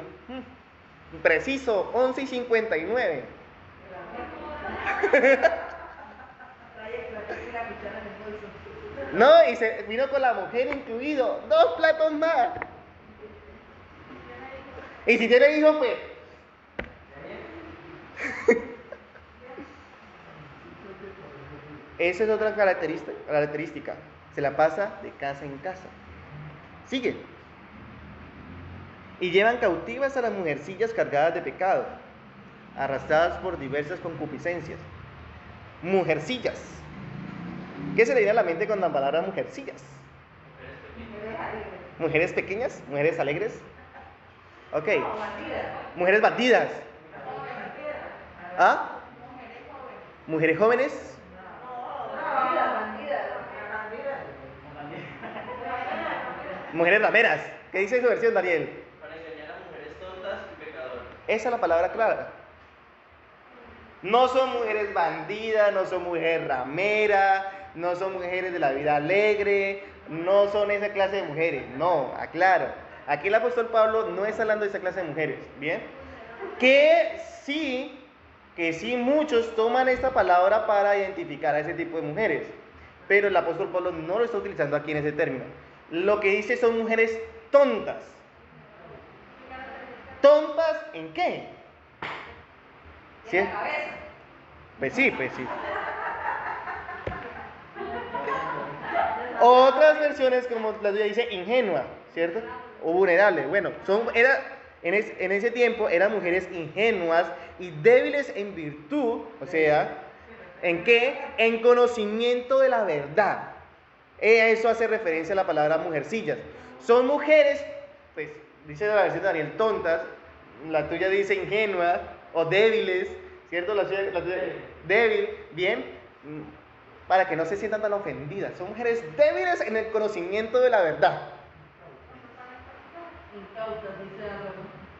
Speaker 1: Preciso, 11:59. No, y se vino con la mujer incluido. 2 platos más. Y si tiene hijos, pues. Esa es otra característica. Se la pasa de casa en casa. Sigue. Y llevan cautivas a las mujercillas cargadas de pecado, arrastradas por diversas concupiscencias. Mujercillas. ¿Qué se le viene a la mente con la palabra mujercillas? Mujeres pequeñas, mujeres alegres. Ok. Mujeres bandidas. ¿Ah? Mujeres jóvenes. Mujeres rameras. ¿Qué dice su versión, Daniel?
Speaker 6: Para engañar a mujeres tontas y pecadoras.
Speaker 1: Esa es la palabra clara. No son mujeres bandidas, no son mujeres rameras, no son mujeres de la vida alegre, no son esa clase de mujeres. No, aclaro. Aquí el apóstol Pablo no está hablando de esa clase de mujeres, ¿bien? Que sí muchos toman esta palabra para identificar a ese tipo de mujeres, pero el apóstol Pablo no lo está utilizando aquí en ese término. Lo que dice son mujeres tontas. ¿Tontas en qué? ¿Sí? Pues sí. Otras versiones, como la tuya dice, ingenua, ¿cierto? O vulnerable. Bueno, en ese tiempo eran mujeres ingenuas y débiles en virtud, o sea, ¿en qué? En conocimiento de la verdad. Eso hace referencia a la palabra mujercillas. Son mujeres, pues, dice la versión de Daniel, tontas, la tuya dice ingenuas o débiles, ¿cierto? La tuya débil, bien, para que no se sientan tan ofendidas. Son mujeres débiles en el conocimiento de la verdad.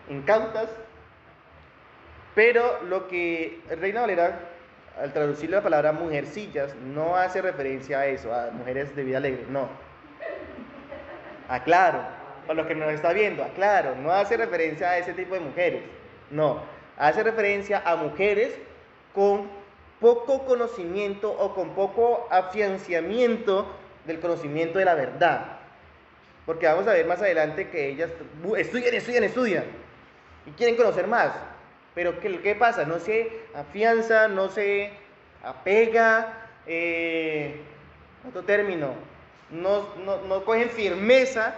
Speaker 1: Incautas. Pero lo que Reina Valera, al traducir la palabra mujercillas, no hace referencia a eso, a mujeres de vida alegre, no. Aclaro, para los que nos está viendo, aclaro, no hace referencia a ese tipo de mujeres, no. Hace referencia a mujeres con poco conocimiento o con poco afianzamiento del conocimiento de la verdad. Porque vamos a ver más adelante que ellas estudian y quieren conocer más. Pero ¿qué pasa? No se afianza, no se apega, otro término, no cogen firmeza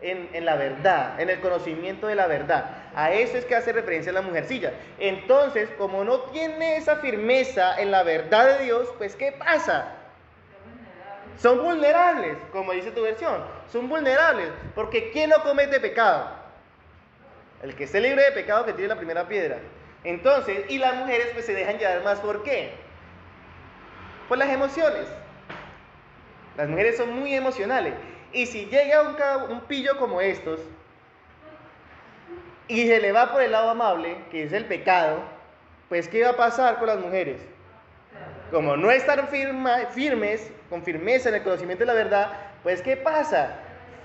Speaker 1: en la verdad, en el conocimiento de la verdad. A eso es que hace referencia la mujercilla. Entonces, como no tiene esa firmeza en la verdad de Dios, pues ¿qué pasa? Son vulnerables, como dice tu versión, son vulnerables, porque ¿quién no comete pecado? El que esté libre de pecado que tire la primera piedra. Entonces, y las mujeres pues se dejan llevar más, ¿por qué? Por las emociones. Las mujeres son muy emocionales. Y si llega un pillo como estos, y se le va por el lado amable, que es el pecado, pues ¿qué va a pasar con las mujeres? Como no están firmes, con firmeza en el conocimiento de la verdad, pues ¿qué pasa?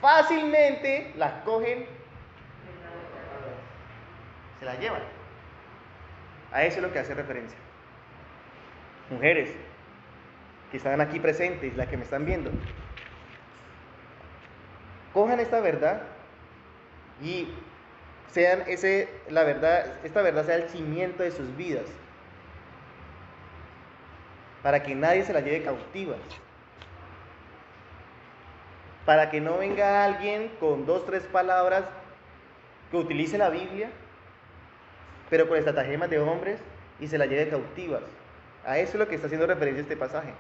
Speaker 1: Fácilmente las cogen, se las llevan. A eso es lo que hace referencia. Mujeres que están aquí presentes, las que me están viendo, cojan esta verdad y esta verdad sea el cimiento de sus vidas, para que nadie se la lleve cautivas, para que no venga alguien con 2, 3 palabras que utilice la Biblia, pero con estratagemas de hombres y se la lleve cautivas. A eso es lo que está haciendo referencia este pasaje.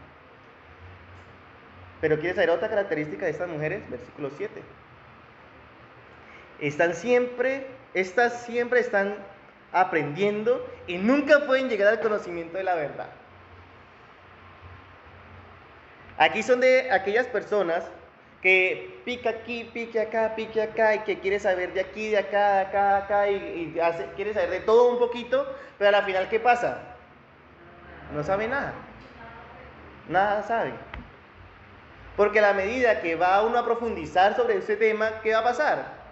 Speaker 1: Pero ¿quieres saber otra característica de estas mujeres? Versículo 7. Estas siempre están aprendiendo y nunca pueden llegar al conocimiento de la verdad. Aquí son de aquellas personas que pica aquí, pique acá, y que quiere saber de aquí, de acá, y quiere saber de todo un poquito, pero a la final, ¿qué pasa? No sabe nada. Nada sabe. Porque a la medida que va uno a profundizar sobre ese tema, ¿qué va a pasar?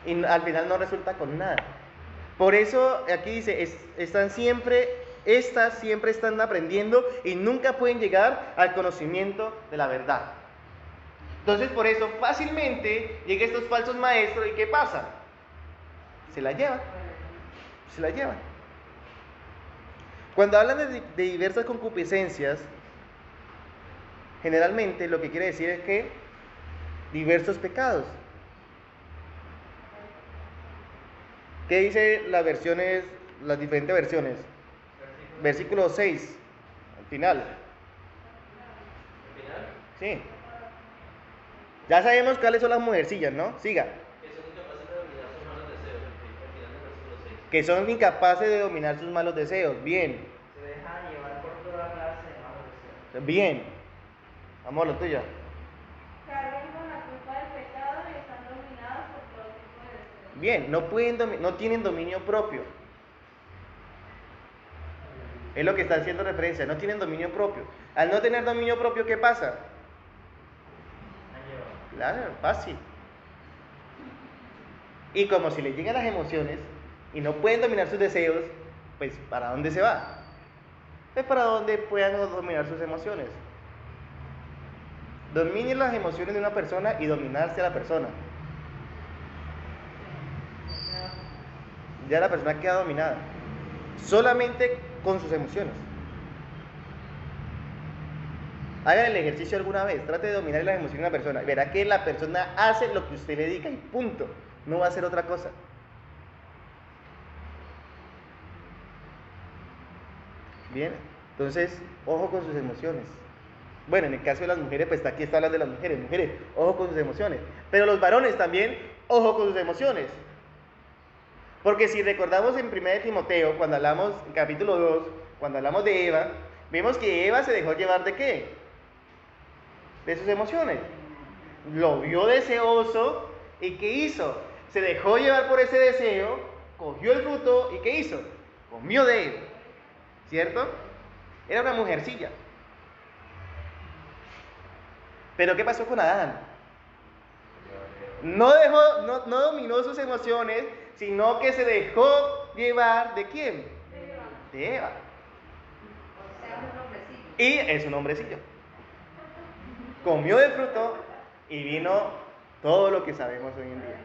Speaker 1: Y al final no resulta con nada. Por eso aquí dice, estas siempre están aprendiendo y nunca pueden llegar al conocimiento de la verdad. Entonces por eso fácilmente llegan estos falsos maestros y ¿qué pasa? Se la llevan. Cuando hablan de diversas concupiscencias, generalmente lo que quiere decir es que diversos pecados. ¿Qué dice las diferentes versiones? Versículo 6, al final.
Speaker 6: ¿Al final?
Speaker 1: Sí. Ya sabemos cuáles son las mujercillas, ¿no? Siga.
Speaker 6: Que son incapaces de dominar sus malos deseos.
Speaker 1: Que son incapaces de dominar sus malos deseos. Bien.
Speaker 5: Se dejan llevar por toda clase de malos deseos.
Speaker 1: Bien. Vamos a lo tuyo.
Speaker 2: Cargan con la culpa del pecado y están dominadas por todo tipo de deseos.
Speaker 1: Bien, no tienen dominio propio. Es lo que está haciendo referencia, no tienen dominio propio. Al no tener dominio propio, ¿qué pasa? Claro, fácil. Y como si les llegan las emociones y no pueden dominar sus deseos, pues ¿para dónde se va? Pues para donde puedan dominar sus emociones. Dominen las emociones de una persona y dominarse a la persona. Ya la persona queda dominada. Solamente con sus emociones. Hagan el ejercicio alguna vez, trate de dominar las emociones de una persona. Verá que la persona hace lo que usted le diga y punto. No va a hacer otra cosa. Bien, entonces, ojo con sus emociones. Bueno, en el caso de las mujeres, pues aquí está hablando de las mujeres. Mujeres, ojo con sus emociones. Pero los varones también, ojo con sus emociones. Porque si recordamos en 1 Timoteo, cuando hablamos, en capítulo 2, cuando hablamos de Eva, vemos que Eva se dejó llevar ¿de qué? De sus emociones. Lo vio deseoso y ¿qué hizo? Se dejó llevar por ese deseo, cogió el fruto y ¿qué hizo? Comió de él. ¿Cierto? Era una mujercilla. Pero ¿qué pasó con Adán? No dominó sus emociones, sino que se dejó llevar ¿de quién? De Eva.
Speaker 4: O sea, un hombrecillo.
Speaker 1: Y es un hombrecillo. Comió del fruto y vino todo lo que sabemos hoy en día.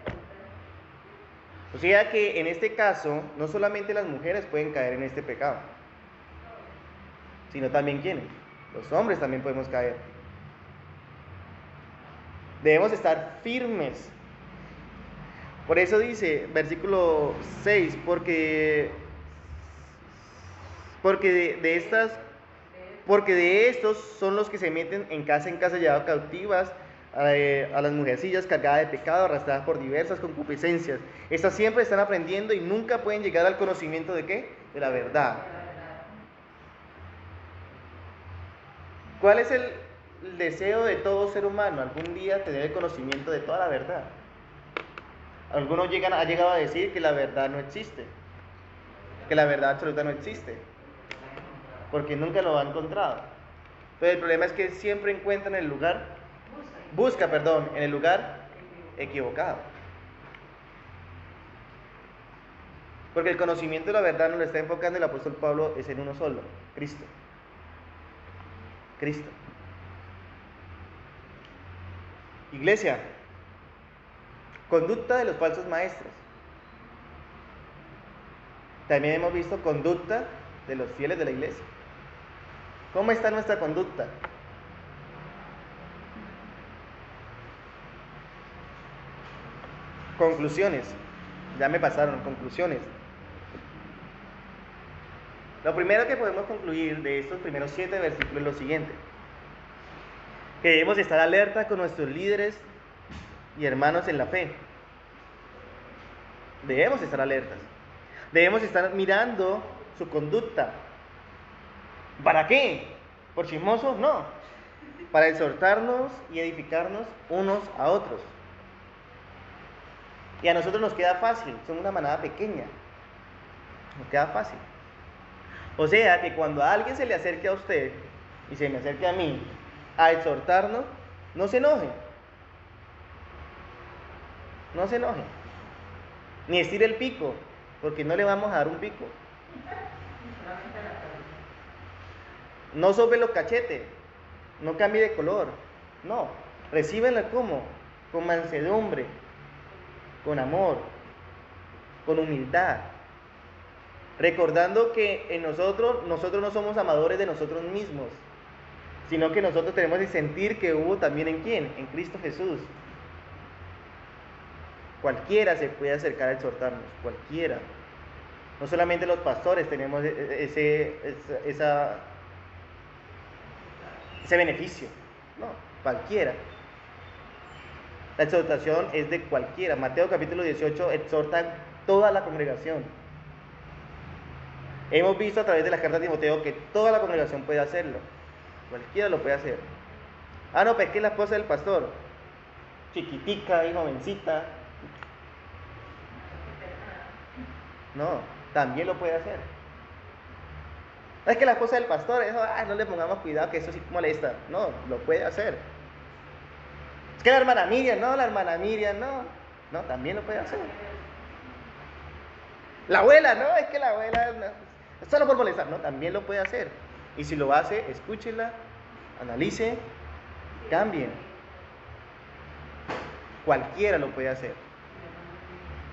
Speaker 1: O sea que en este caso, no solamente las mujeres pueden caer en este pecado, sino también ¿quiénes? Los hombres también podemos caer. Debemos estar firmes. Por eso dice, versículo 6, porque de estos son los que se meten en casa llevadas cautivas a las mujercillas cargadas de pecado, arrastradas por diversas concupiscencias. Estas siempre están aprendiendo y nunca pueden llegar al conocimiento ¿de qué? De la verdad. ¿Cuál es el deseo de todo ser humano? Algún día tener el conocimiento de toda la verdad. Algunos ha llegado a decir que la verdad no existe. que la verdad absoluta no existe, porque nunca lo ha encontrado. Pero el problema es que siempre encuentra en el lugar, busca, en el lugar equivocado. Porque el conocimiento de la verdad nos lo está enfocando el apóstol Pablo es en uno solo, Cristo. Cristo. Iglesia, conducta de los falsos maestros. También hemos visto conducta de los fieles de la iglesia. ¿Cómo está nuestra conducta? Conclusiones. Ya me pasaron, conclusiones. Lo primero que podemos concluir de estos primeros 7 versículos es lo siguiente: que debemos estar alerta con nuestros líderes y hermanos en la fe. Debemos estar alertas. Debemos estar mirando su conducta. ¿Para qué? ¿Por chismosos? No. Para exhortarnos y edificarnos unos a otros. Y a nosotros nos queda fácil, somos una manada pequeña. Nos queda fácil. O sea que cuando a alguien se le acerque a usted y se me acerque a mí a exhortarnos, no se enoje. No se enoje. Ni estire el pico, porque no le vamos a dar un pico. No sope los cachetes, no cambie de color. No, recíbenla como, con mansedumbre, con amor, con humildad. Recordando que en nosotros no somos amadores de nosotros mismos, sino que nosotros tenemos que sentir que hubo también en ¿quién? En Cristo Jesús. Cualquiera se puede acercar a exhortarnos, cualquiera. No solamente los pastores tenemos ese beneficio, no, cualquiera. La exhortación es de cualquiera. Mateo capítulo 18 exhorta a toda la congregación. Hemos visto a través de la carta de Timoteo que toda la congregación puede hacerlo. Cualquiera lo puede hacer. Ah, no, pues que es la esposa del pastor, chiquitica y jovencita. No, también lo puede hacer. No es que la esposa del pastor, eso, no le pongamos cuidado, que eso sí molesta. No, lo puede hacer. Es que la hermana Miriam, no, también lo puede hacer. La abuela, no, es que la abuela, no, solo por molestar, no, también lo puede hacer. Y si lo hace, escúchela, analice, cambien. Cualquiera lo puede hacer.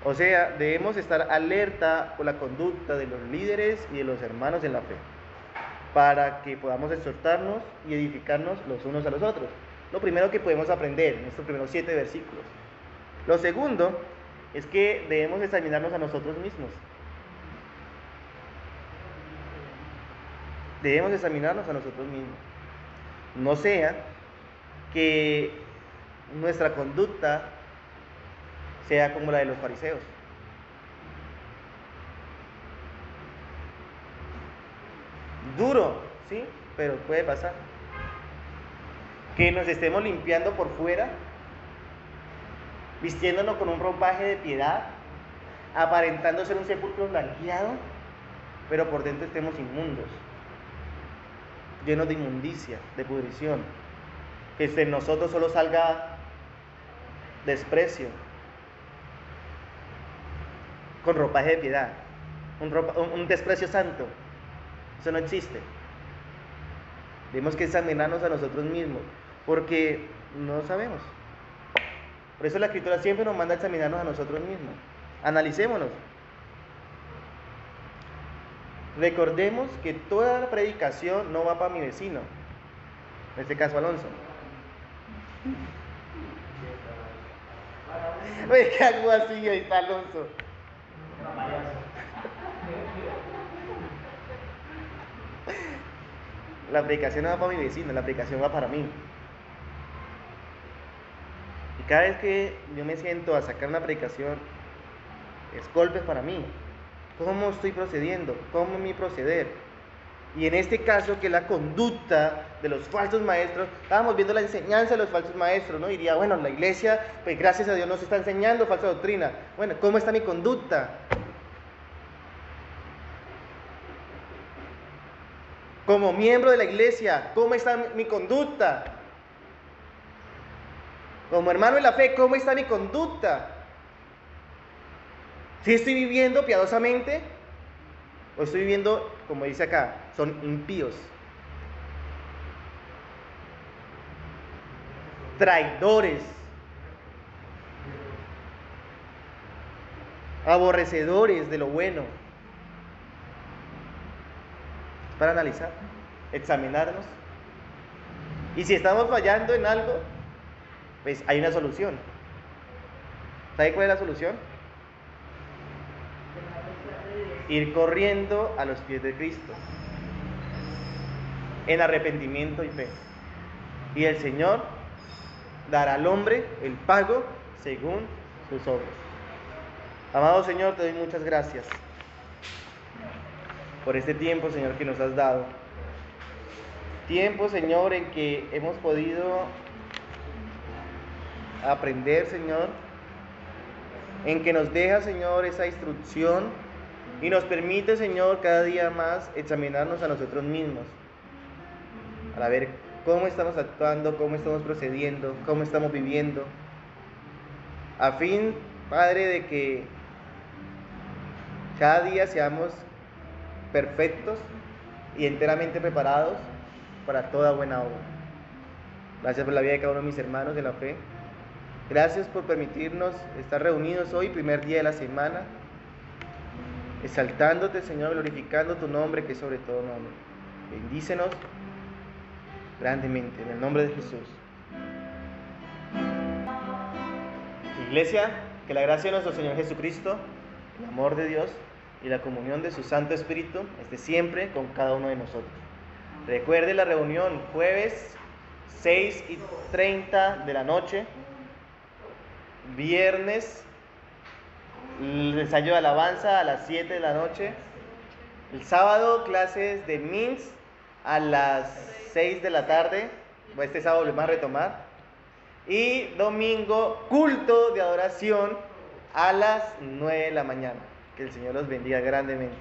Speaker 1: O sea, debemos estar alerta con la conducta de los líderes y de los hermanos en la fe, para que podamos exhortarnos y edificarnos los unos a los otros. Lo primero que podemos aprender en estos primeros 7 versículos. Lo segundo es que debemos examinarnos a nosotros mismos. Debemos examinarnos a nosotros mismos. No sea que nuestra conducta sea como la de los fariseos. Duro, ¿sí? Pero puede pasar. Que nos estemos limpiando por fuera, vistiéndonos con un ropaje de piedad, aparentando ser un sepulcro blanqueado, pero por dentro estemos inmundos, llenos de inmundicia, de pudrición. Que en nosotros solo salga desprecio, con ropaje de piedad, un desprecio santo. Eso no existe. Tenemos que examinarnos a nosotros mismos, porque no sabemos. Por eso la Escritura siempre nos manda a examinarnos a nosotros mismos. Analicémonos. Recordemos que toda la predicación no va para mi vecino, en este caso Alonso. Oye, ¿qué hago así? Ahí está Alonso. La predicación no va para mi vecino, la predicación va para mí. Y cada vez que yo me siento a sacar una predicación, es golpes para mí. ¿Cómo estoy procediendo? ¿Cómo es mi proceder? Y en este caso, que la conducta de los falsos maestros, estábamos viendo la enseñanza de los falsos maestros, ¿no? Diría, bueno, la iglesia, pues gracias a Dios nos está enseñando falsa doctrina. Bueno, ¿cómo está mi conducta? Como miembro de la iglesia, ¿cómo está mi conducta? Como hermano en la fe, ¿cómo está mi conducta? ¿Si estoy viviendo piadosamente? ¿O estoy viviendo, como dice acá, son impíos? Traidores. Aborrecedores de lo bueno. Para analizar, examinarnos. Y si estamos fallando en algo, pues hay una solución. ¿Sabe cuál es la solución? Ir corriendo a los pies de Cristo en arrepentimiento y fe. Y el Señor dará al hombre el pago según sus obras. Amado Señor, te doy muchas gracias por este tiempo, Señor, que nos has dado. Tiempo, Señor, en que hemos podido aprender, Señor, en que nos deja, Señor, esa instrucción y nos permite, Señor, cada día más examinarnos a nosotros mismos, para ver cómo estamos actuando, cómo estamos procediendo, cómo estamos viviendo, a fin, Padre, de que cada día seamos perfectos y enteramente preparados para toda buena obra. Gracias por la vida de cada uno de mis hermanos de la fe. Gracias por permitirnos estar reunidos hoy, primer día de la semana, exaltándote, Señor, glorificando tu nombre, que es sobre todo nombre. Bendícenos grandemente, en el nombre de Jesús. Iglesia, que la gracia de nuestro Señor Jesucristo, el amor de Dios y la comunión de su Santo Espíritu esté siempre con cada uno de nosotros. Recuerde la reunión jueves 6:30 de la noche, viernes el ensayo de alabanza a las 7 de la noche, el sábado clases de MINS a las 6 de la tarde, este sábado volvemos a retomar, y domingo culto de adoración a las 9 de la mañana. Que el Señor los bendiga grandemente.